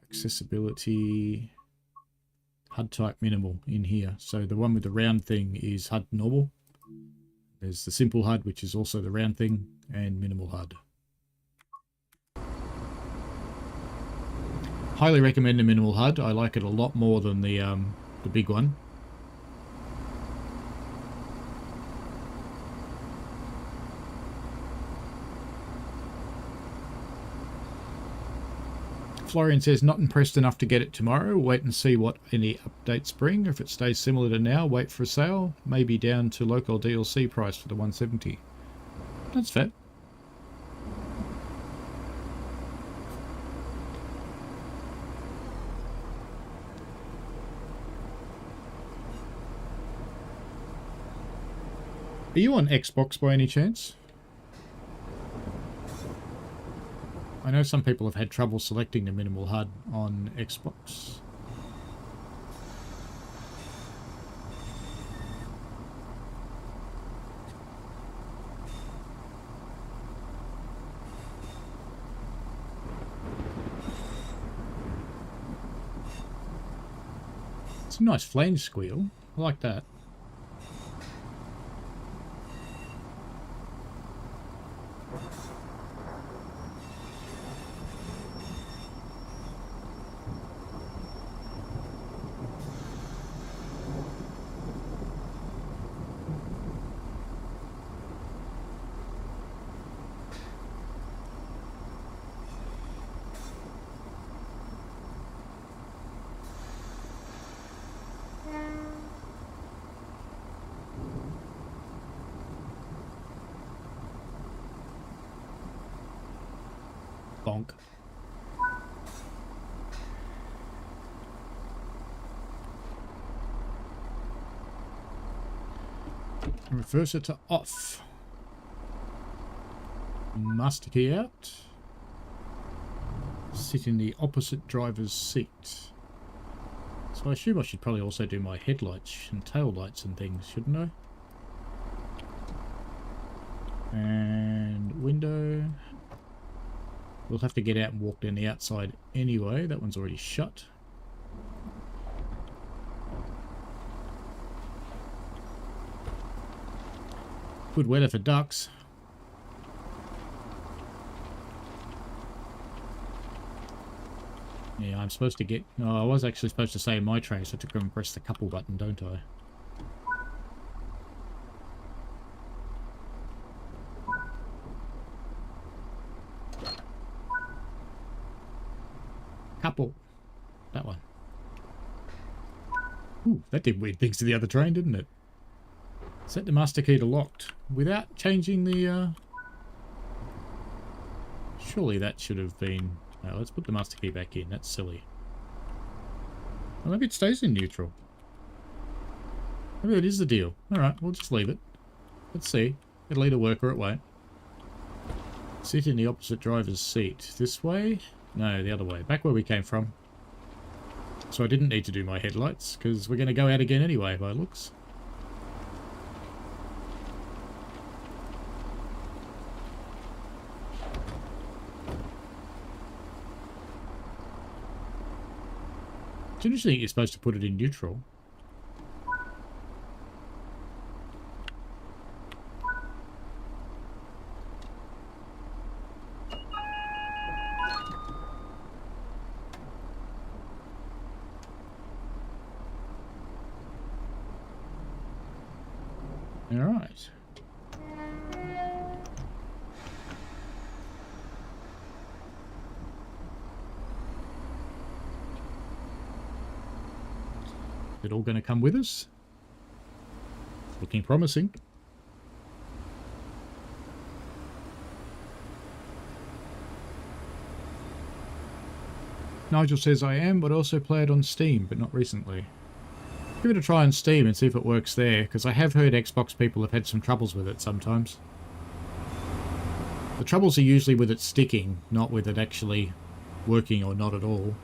accessibility, HUD type minimal in here. So the one with the round thing is HUD normal. There's the simple HUD, which is also the round thing, and minimal HUD. Highly recommend the minimal HUD. I like it a lot more than the big one. Florian says, not impressed enough to get it tomorrow. Wait and see what any updates bring. If it stays similar to now, wait for a sale. Maybe down to local DLC price for the 170. That's fair. Are you on Xbox by any chance? I know some people have had trouble selecting the minimal HUD on Xbox. It's a nice flange squeal. I like that. Bonk. Reverse it to off. Master key out. Sit in the opposite driver's seat. So I assume I should probably also do my headlights and tail lights and things, shouldn't I? And window. We'll have to get out and walk down the outside anyway. That one's already shut. Good weather for ducks. Yeah, I'm supposed to get... Oh, I was actually supposed to say my train, so I took to go and press the couple button, don't I? Couple. That one. Ooh, that did weird things to the other train, didn't it? Set the master key to locked without changing the... Surely that should have been... Oh, let's put the master key back in. That's silly. Well, maybe it stays in neutral. Maybe that is the deal. Alright, we'll just leave it. Let's see. It'll either work or it won't. Sit in the opposite driver's seat. This way? No, the other way. Back where we came from. So I didn't need to do my headlights, because we're going to go out again anyway, by looks. It's interesting you're supposed to put it in neutral. All right. Is it all going to come with us? It's looking promising. Nigel says I am, but also played on Steam, but not recently. Give it a try on Steam and see if it works there, because I have heard Xbox people have had some troubles with it sometimes. The troubles are usually with it sticking, not with it actually working or not at all.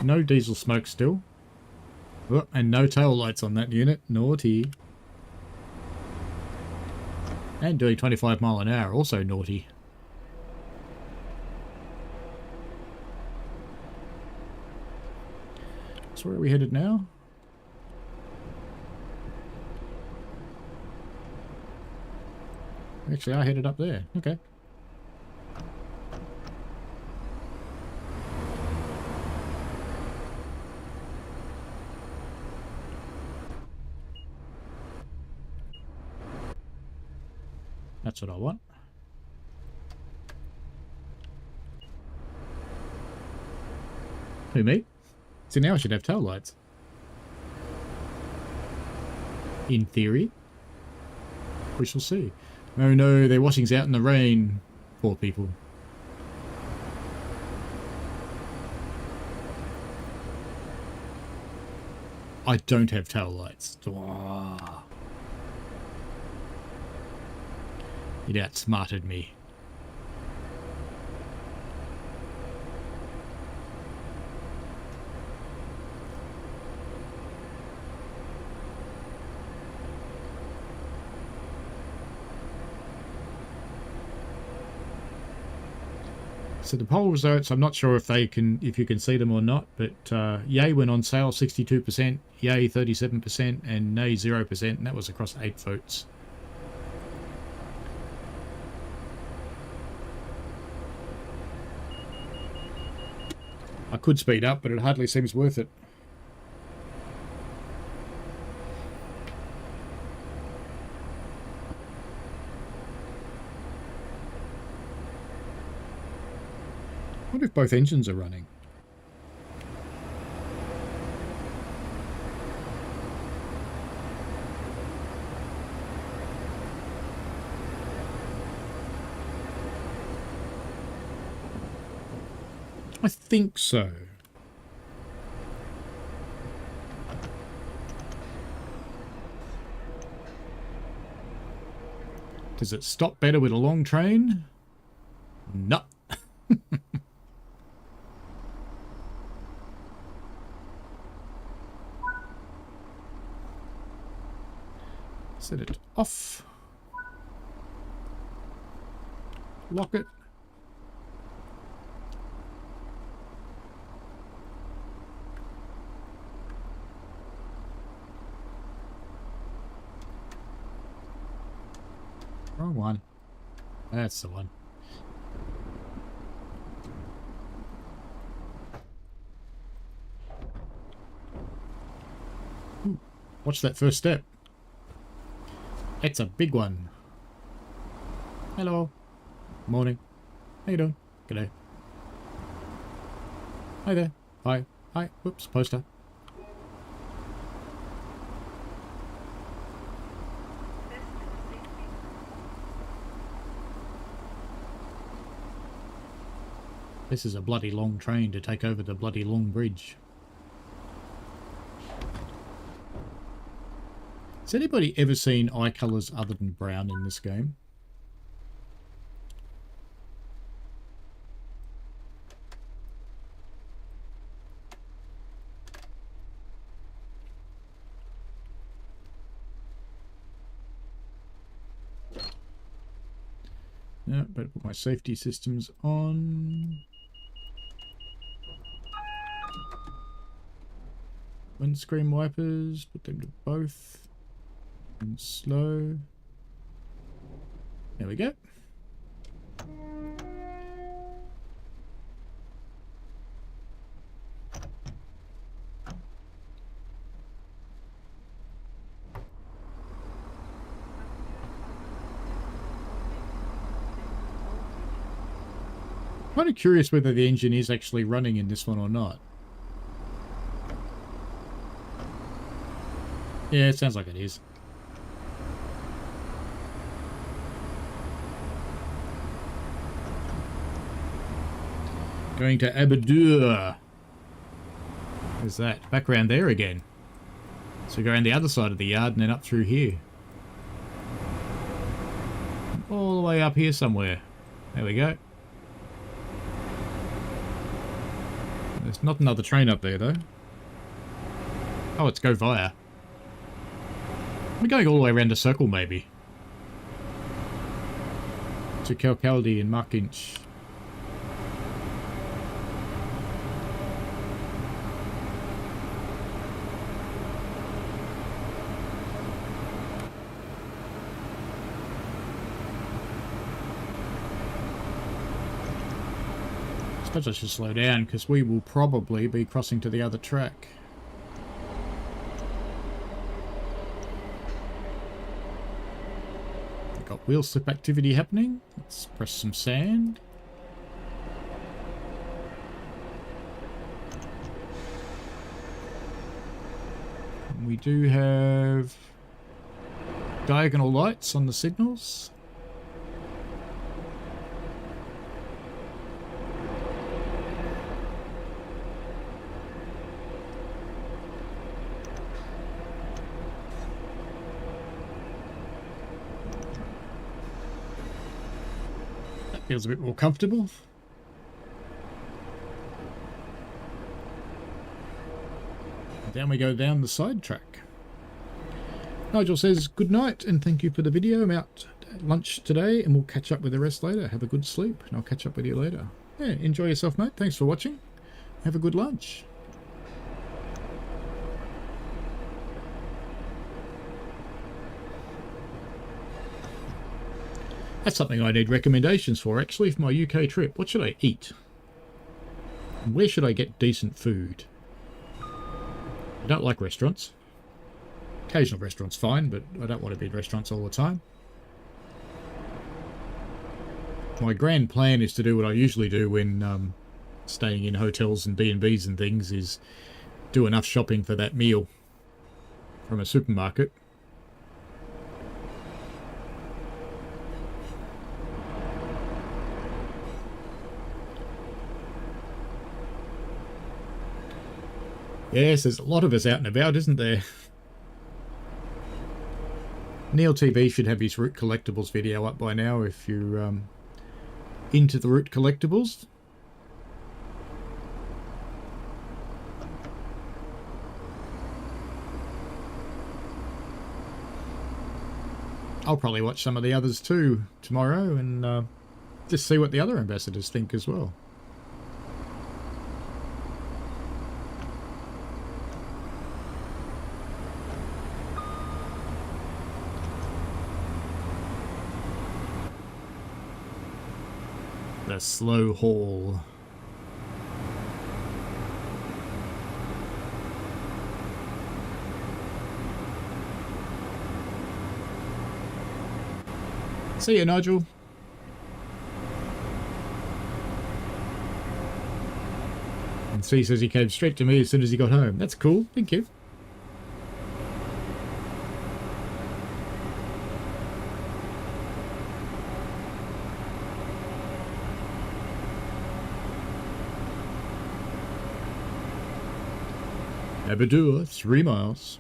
No diesel smoke still. Oh, and no tail lights on that unit. Naughty. And doing 25 mile an hour. Also naughty. So where are we headed now? Actually, I headed up there. Okay. That's what I want. Who, me? So now I should have tail lights. In theory. We shall see. Oh no, their washing's out in the rain. Poor people. I don't have tail lights. It outsmarted me. So the poll results, I'm not sure if you can see them or not, but yay went on sale 62%, yay 37%, and nay 0%, and that was across 8 votes. I could speed up, but it hardly seems worth it. I wonder if both engines are running. I think so. Does it stop better with a long train? No. Set it off. Lock it. Wrong one. That's the one. Ooh, watch that first step. It's a big one. Hello. Morning. How you doing? G'day. Hi there. Hi. Hi. Whoops, poster. This is a bloody long train to take over the bloody long bridge. Has anybody ever seen eye colours other than brown in this game? No, better put my safety systems on. Windscreen wipers, put them to both. And slow. There we go. I'm kind of curious whether the engine is actually running in this one or not. Yeah, it sounds like it is. Going to Abadur. There's that. Back around there again. So we go around the other side of the yard and then up through here. All the way up here somewhere. There we go. There's not another train up there though. Oh, it's go via. We're going all the way around the circle maybe. To Kalkaldi and Markinch. I suppose I should slow down because we will probably be crossing to the other track. We've got wheel slip activity happening. Let's press some sand. And we do have diagonal lights on the signals. Feels a bit more comfortable. And down we go down the side track. Nigel says, good night and thank you for the video. I'm out at lunch today and we'll catch up with the rest later. Have a good sleep and I'll catch up with you later. Yeah, enjoy yourself, mate. Thanks for watching. Have a good lunch. That's something I need recommendations for, actually, for my UK trip. What should I eat? And where should I get decent food? I don't like restaurants. Occasional restaurants, fine, but I don't want to be in restaurants all the time. My grand plan is to do what I usually do when staying in hotels and B&Bs and things, is do enough shopping for that meal from a supermarket. Yes, there's a lot of us out and about, isn't there? Neil TV should have his Root Collectibles video up by now if you're into the Root Collectibles. I'll probably watch some of the others too tomorrow and just see what the other ambassadors think as well. The slow haul. See you, Nigel. And C says he came straight to me as soon as he got home. That's cool. Thank you. Abadua, 3 miles.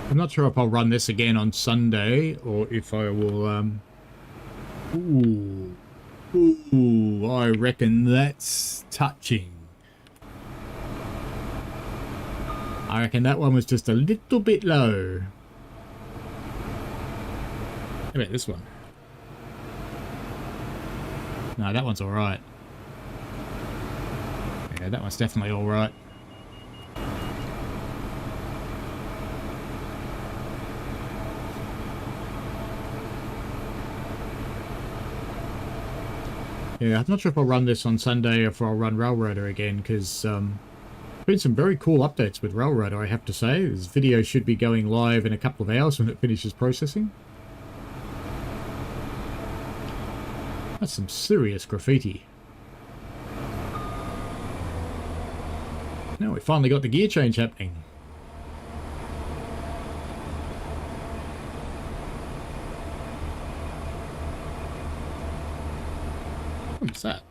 I'm not sure if I'll run this again on Sunday or if I will, Ooh, I reckon that's touching. I reckon that one was just a little bit low. How about this one? No, that one's alright. Yeah, that one's definitely alright. Yeah, I'm not sure if I'll run this on Sunday or if I'll run Railroader again, because been some very cool updates with Railroader, I have to say. This video should be going live in a couple of hours when it finishes processing. That's some serious graffiti. Now we finally got the gear change happening. What's that?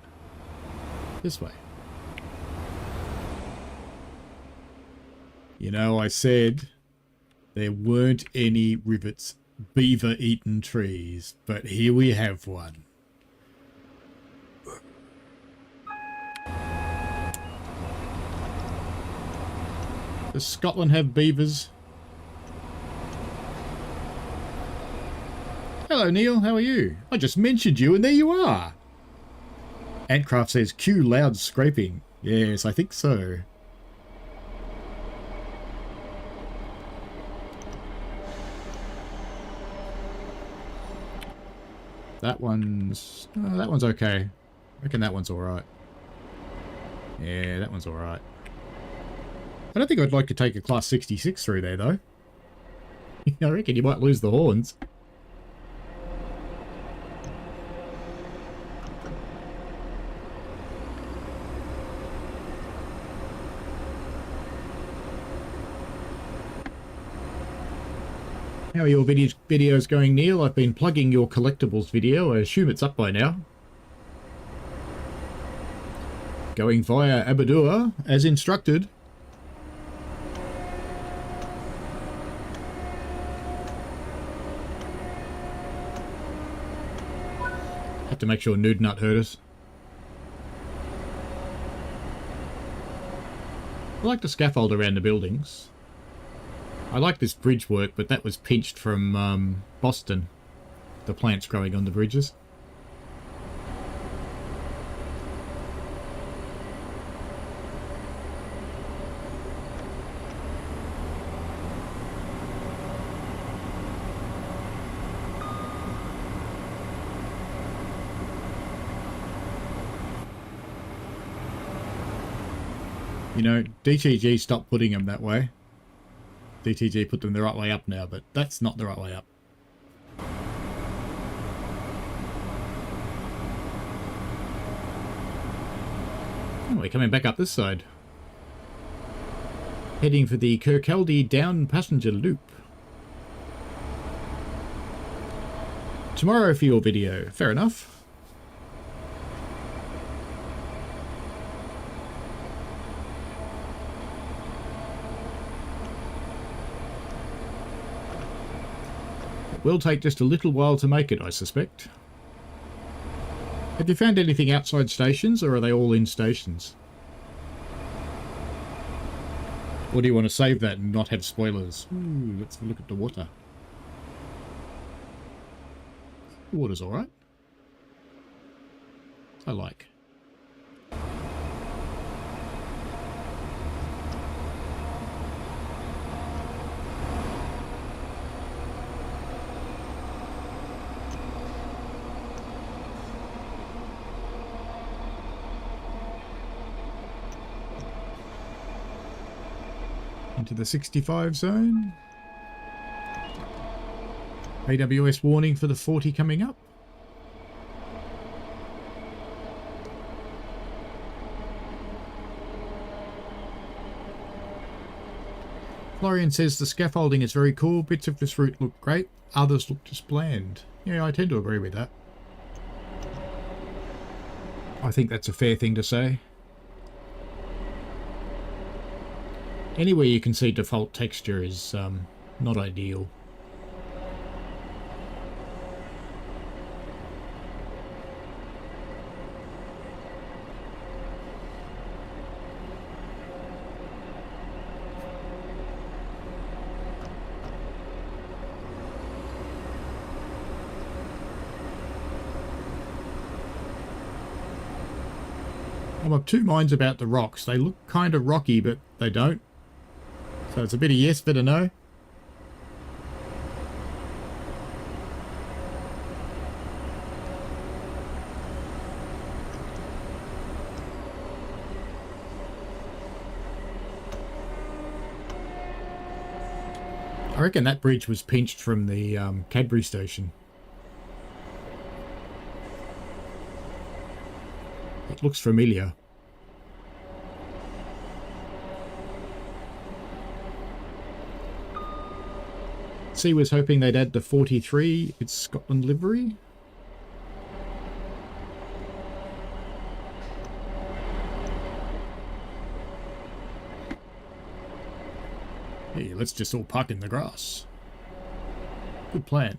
This way. You know, I said there weren't any rivets, beaver-eaten trees, but here we have one. Does Scotland have beavers? Hello, Neil. How are you? I just mentioned you, and there you are. Antcraft says, cue loud scraping. Yes, I think so. That one's okay. I reckon that one's alright. Yeah, that one's alright. I don't think I'd like to take a Class 66 through there, though. I reckon you might lose the horns. How are your videos going, Neil? I've been plugging your collectibles video. I assume it's up by now. Going via Abadua, as instructed. Have to make sure Nude Nut heard us. I like the scaffold around the buildings. I like this bridge work, but that was pinched from Boston. The plants growing on the bridges. You know, DTG stopped putting them that way. DTG put them the right way up now, but that's not the right way up. Oh, we're coming back up this side. Heading for the Kirkcaldy down passenger loop. Tomorrow for your video. Fair enough. It will take just a little while to make it, I suspect. Have you found anything outside stations, or are they all in stations? Or do you want to save that and not have spoilers? Ooh, let's have a look at the water. The water's alright. I like. Into the 65 zone. AWS warning for the 40 coming up. Florian says the scaffolding is very cool. Bits of this route look great. Others look just bland. Yeah, I tend to agree with that. I think that's a fair thing to say. Anywhere you can see default texture is not ideal. I'm of two minds about the rocks. They look kind of rocky, but they don't. So it's a bit of yes, bit of no. I reckon that bridge was pinched from the Cadbury station. It looks familiar. C was hoping they'd add the 43, it's Scotland livery. Hey, let's just all park in the grass. Good plan.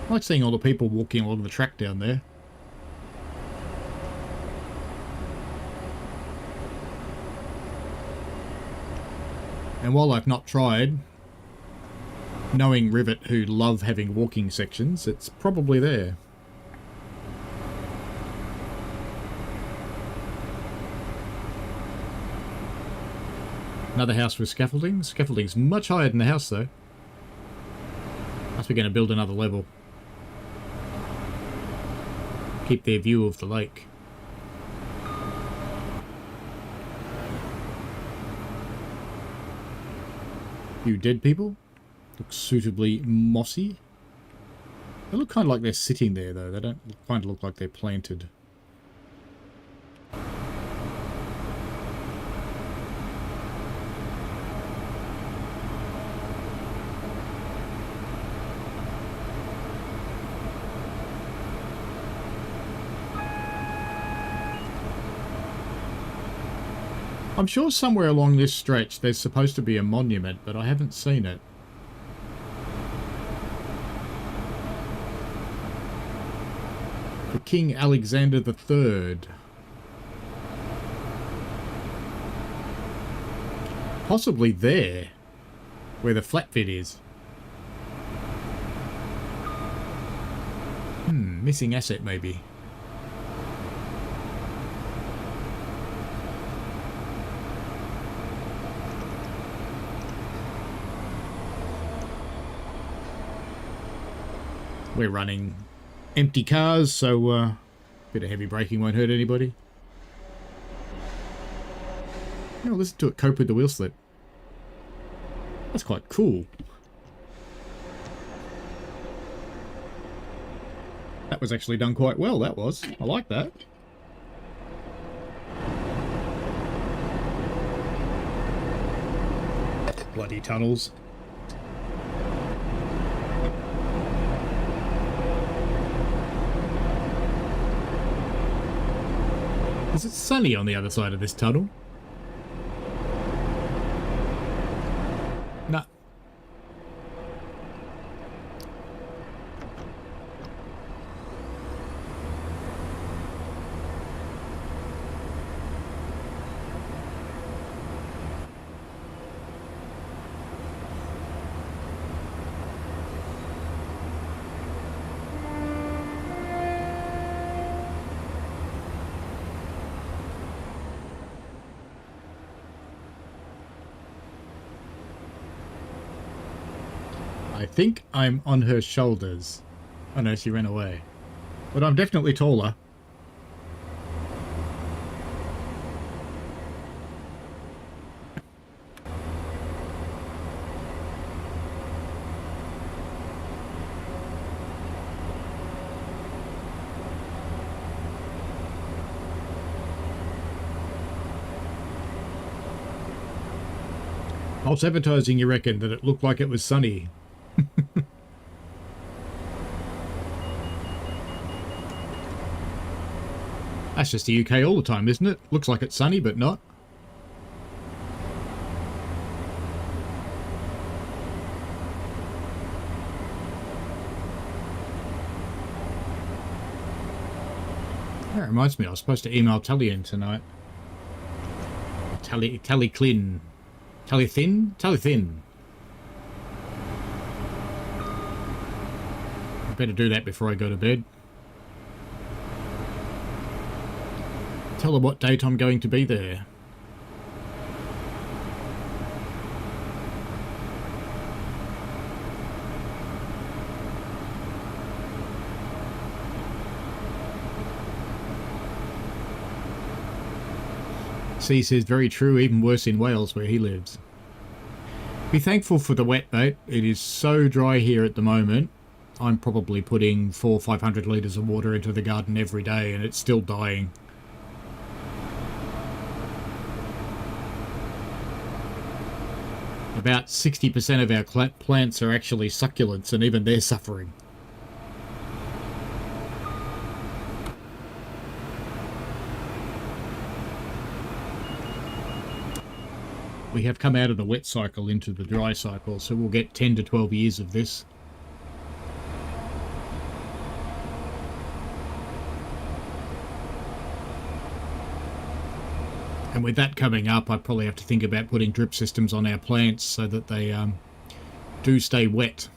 I like seeing all the people walking along the track down there. And while I've not tried, knowing Rivet who love having walking sections, it's probably there. Another house with scaffolding. Scaffolding's much higher than the house though. Must be going to build another level. Keep their view of the lake. Few dead people. Look suitably mossy. They look kind of like they're sitting there though. They don't kind of look like they're planted. I'm sure somewhere along this stretch there's supposed to be a monument, but I haven't seen it. For King Alexander III. Possibly there, where the flat fit is. Missing asset maybe. We're running empty cars, so a bit of heavy braking won't hurt anybody. No, listen to it cope with the wheel slip. That's quite cool. That was actually done quite well, that was. I like that. Bloody tunnels. Is it sunny on the other side of this tunnel? No. I think I'm on her shoulders. Oh no, she ran away. But I'm definitely taller. False advertising, you reckon, that it looked like it was sunny. That's just the UK all the time, isn't it? Looks like it's sunny, but not. That reminds me, I was supposed to email Tallien tonight. Tally Thin. I better do that before I go to bed. Tell her what date I'm going to be there. C says, very true, even worse in Wales where he lives. Be thankful for the wet, mate. It is so dry here at the moment. I'm probably putting 400-500 litres of water into the garden every day and it's still dying. About 60% of our plants are actually succulents and even they're suffering. We have come out of the wet cycle into the dry cycle, so we'll get 10 to 12 years of this. And with that coming up, I probably have to think about putting drip systems on our plants so that they do stay wet.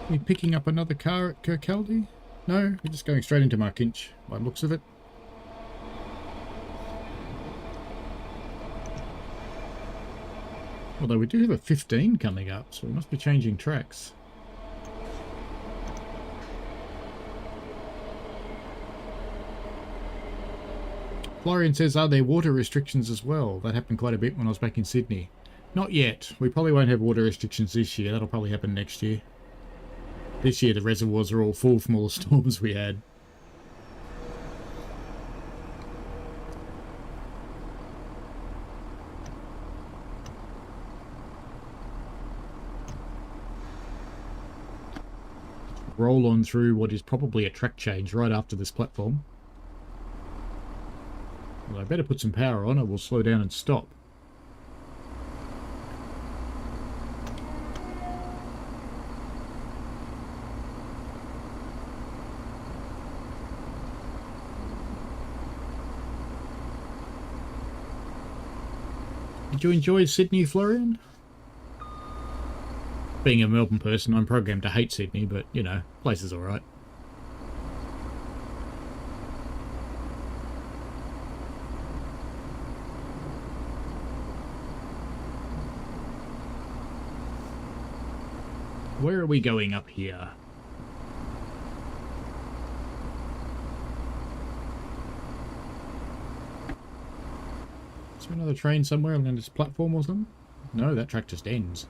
We picking up another car at Kirkcaldy? No, we're just going straight into Markinch by the looks of it. Although we do have a 15 coming up, so we must be changing tracks. Florian says, are there water restrictions as well? That happened quite a bit when I was back in Sydney. Not yet. We probably won't have water restrictions this year. That'll probably happen next year. This year the reservoirs are all full from all the storms we had. Roll on through what is probably a track change right after this platform. Well, I better put some power on, or we'll slow down and stop. Did you enjoy Sydney, Florian? Being a Melbourne person, I'm programmed to hate Sydney, but, you know, place is alright. Where are we going up here? Is there another train somewhere on this platform or something? No, that track just ends.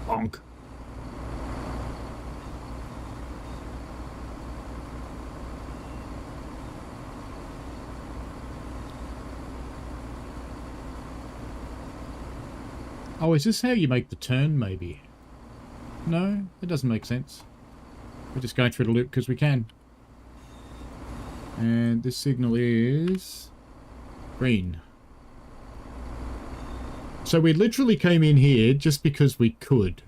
Bonk. Oh, is this how you make the turn, maybe? No, it doesn't make sense. We're just going through the loop because we can. And this signal is green. So we literally came in here just because we could.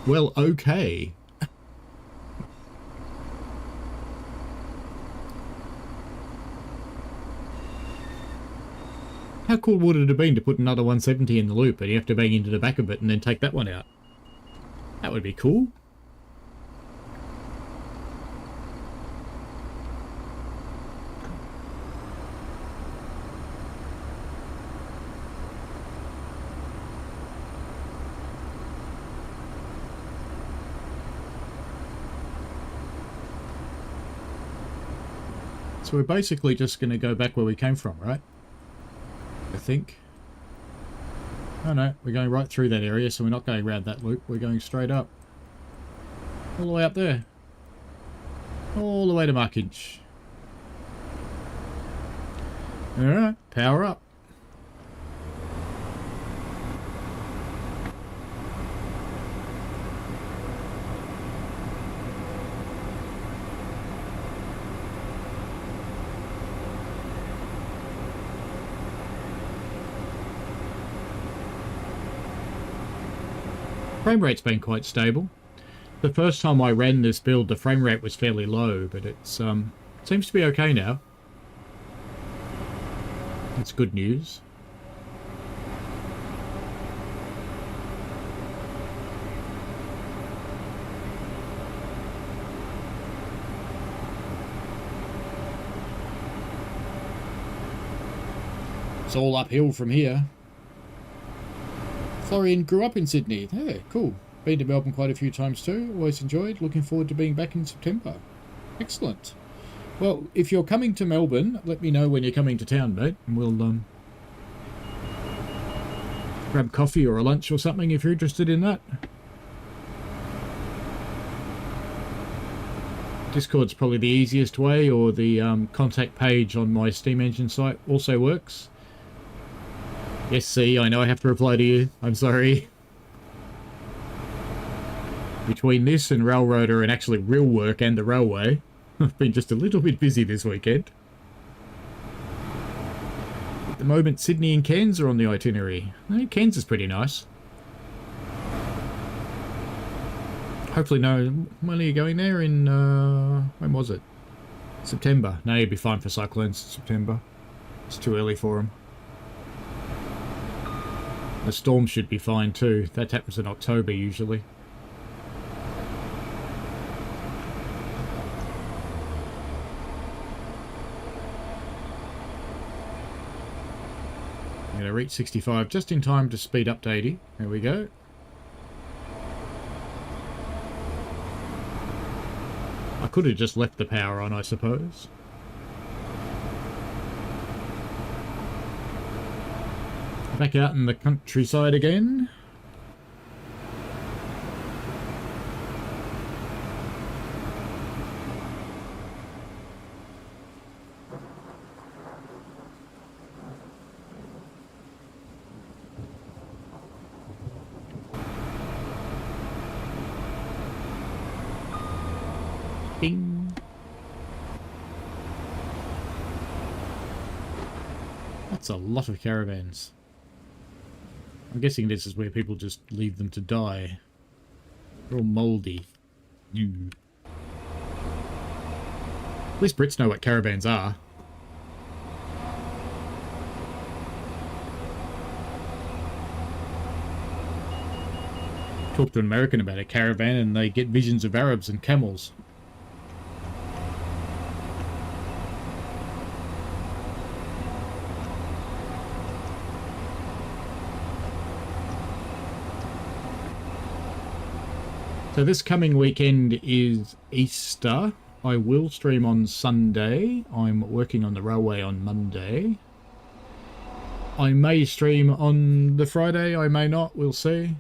Well, okay. How cool would it have been to put another 170 in the loop and you have to bang into the back of it and then take that one out? That would be cool. So we're basically just going to go back where we came from, right? I think. Oh no, we're going right through that area, so we're not going around that loop. We're going straight up. All the way up there. All the way to Markinch. Alright, power up. Frame rate's been quite stable. The first time I ran this build, the frame rate was fairly low, but it's seems to be okay now. That's good news. It's all uphill from here. Florian grew up in Sydney. Yeah, cool. Been to Melbourne quite a few times too. Always enjoyed. Looking forward to being back in September. Excellent. Well, if you're coming to Melbourne, let me know when you're coming to town, mate, and we'll grab coffee or a lunch or something if you're interested in that. Discord's probably the easiest way, or the contact page on my Steam Engine site also works. Yes, see, I know I have to reply to you. I'm sorry. Between this and Railroader and actually real work and the railway, I've been just a little bit busy this weekend. At the moment, Sydney and Cairns are on the itinerary. Cairns is pretty nice. Hopefully, no. When are you going there? In, when was it? September. No, you'd be fine for cyclones in September. It's too early for them. The storm should be fine too. That happens in October usually. going to reach 65 just in time to speed up to 80. There we go. I could have just left the power on, I suppose. Back out in the countryside again. Bing. That's a lot of caravans. I'm guessing this is where people just leave them to die. They're all mouldy. Ew. At least Brits know what caravans are. Talk to an American about a caravan and they get visions of Arabs and camels. So this coming weekend is Easter. I will stream on Sunday. I'm working on the railway on Monday. I may stream on the Friday, I may not, we'll see.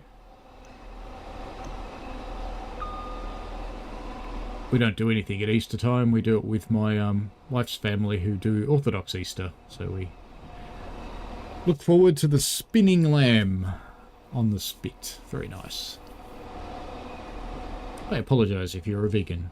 We don't do anything at Easter time. We do it with my wife's family who do Orthodox Easter. So we look forward to the spinning lamb on the spit. Very nice. I apologise if you're a vegan.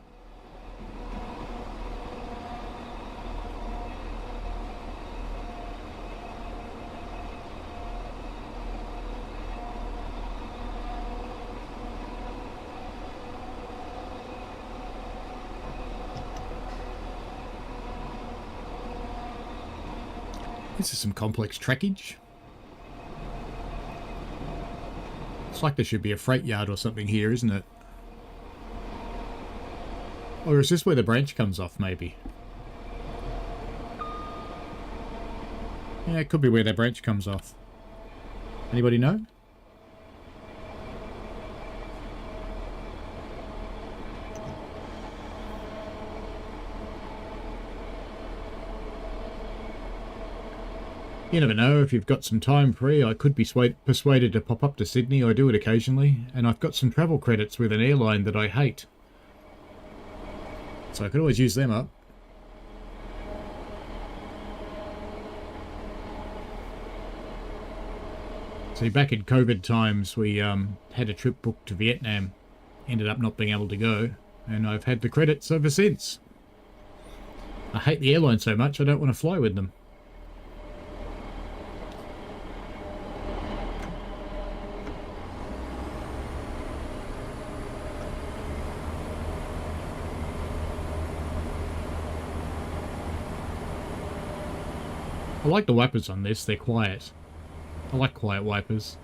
This is some complex trackage. It's like there should be a freight yard or something here, isn't it? Or is this where the branch comes off, maybe? Yeah, it could be where that branch comes off. Anybody know? You never know, if you've got some time free, I could be persuaded to pop up to Sydney. I do it occasionally, and I've got some travel credits with an airline that I hate. So I could always use them up. See, back in COVID times, we had a trip booked to Vietnam. Ended up not being able to go, and I've had the credits ever since. I hate the airline so much, I don't want to fly with them. I like the wipers on this, they're quiet. I like quiet wipers.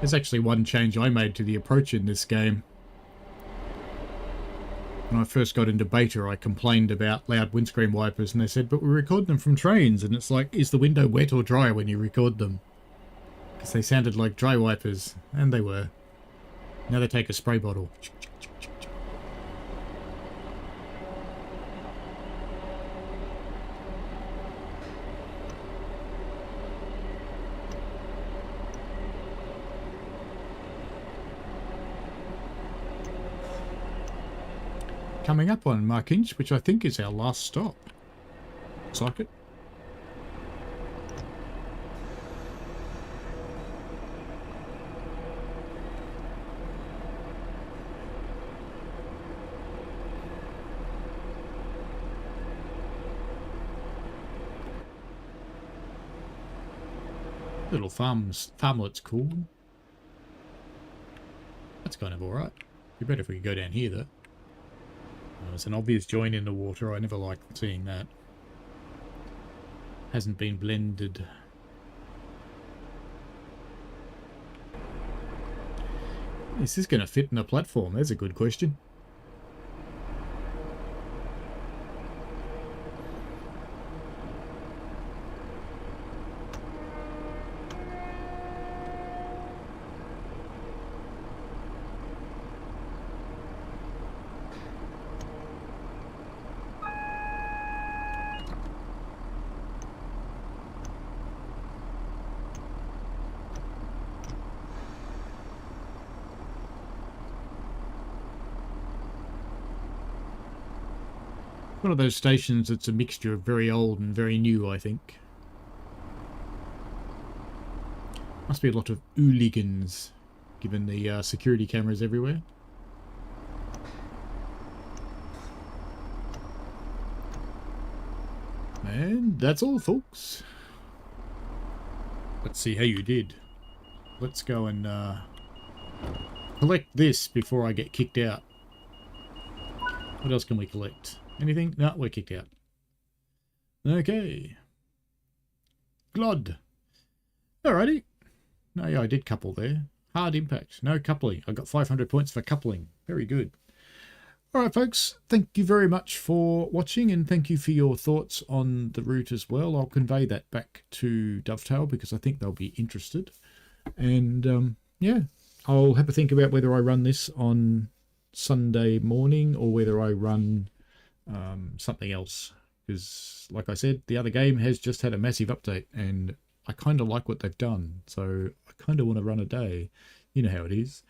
There's actually one change I made to the approach in this game. When I first got into beta, I complained about loud windscreen wipers, and they said, but we record them from trains, and it's like, is the window wet or dry when you record them? Because they sounded like dry wipers, and they were. Now they take a spray bottle. Coming up on Markinch, which I think is our last stop. Looks like it. Little farmlet's cool. That's kind of alright. Be better if we could go down here though. It's an obvious join in the water. I never like seeing that. Hasn't been blended. Is this going to fit in the platform? That's a good question. One of those stations that's a mixture of very old and very new, I think. Must be a lot of hooligans, given the security cameras everywhere. And that's all, folks. Let's see how you did. Let's go and collect this before I get kicked out. What else can we collect? Anything? No, we're kicked out. Okay. Glod. Alrighty. No, yeah, I did couple there. Hard impact. No coupling. I got 500 points for coupling. Very good. Alright, folks. Thank you very much for watching, and thank you for your thoughts on the route as well. I'll convey that back to Dovetail because I think they'll be interested. And, yeah, I'll have a think about whether I run this on Sunday morning or whether I run something else, because like I said, the other game has just had a massive update and I kind of like what they've done, so I kind of want to run a day. You know how it is.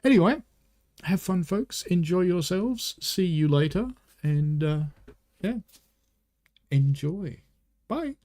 Anyway, have fun, folks. Enjoy yourselves. See you later, and yeah, enjoy. Bye.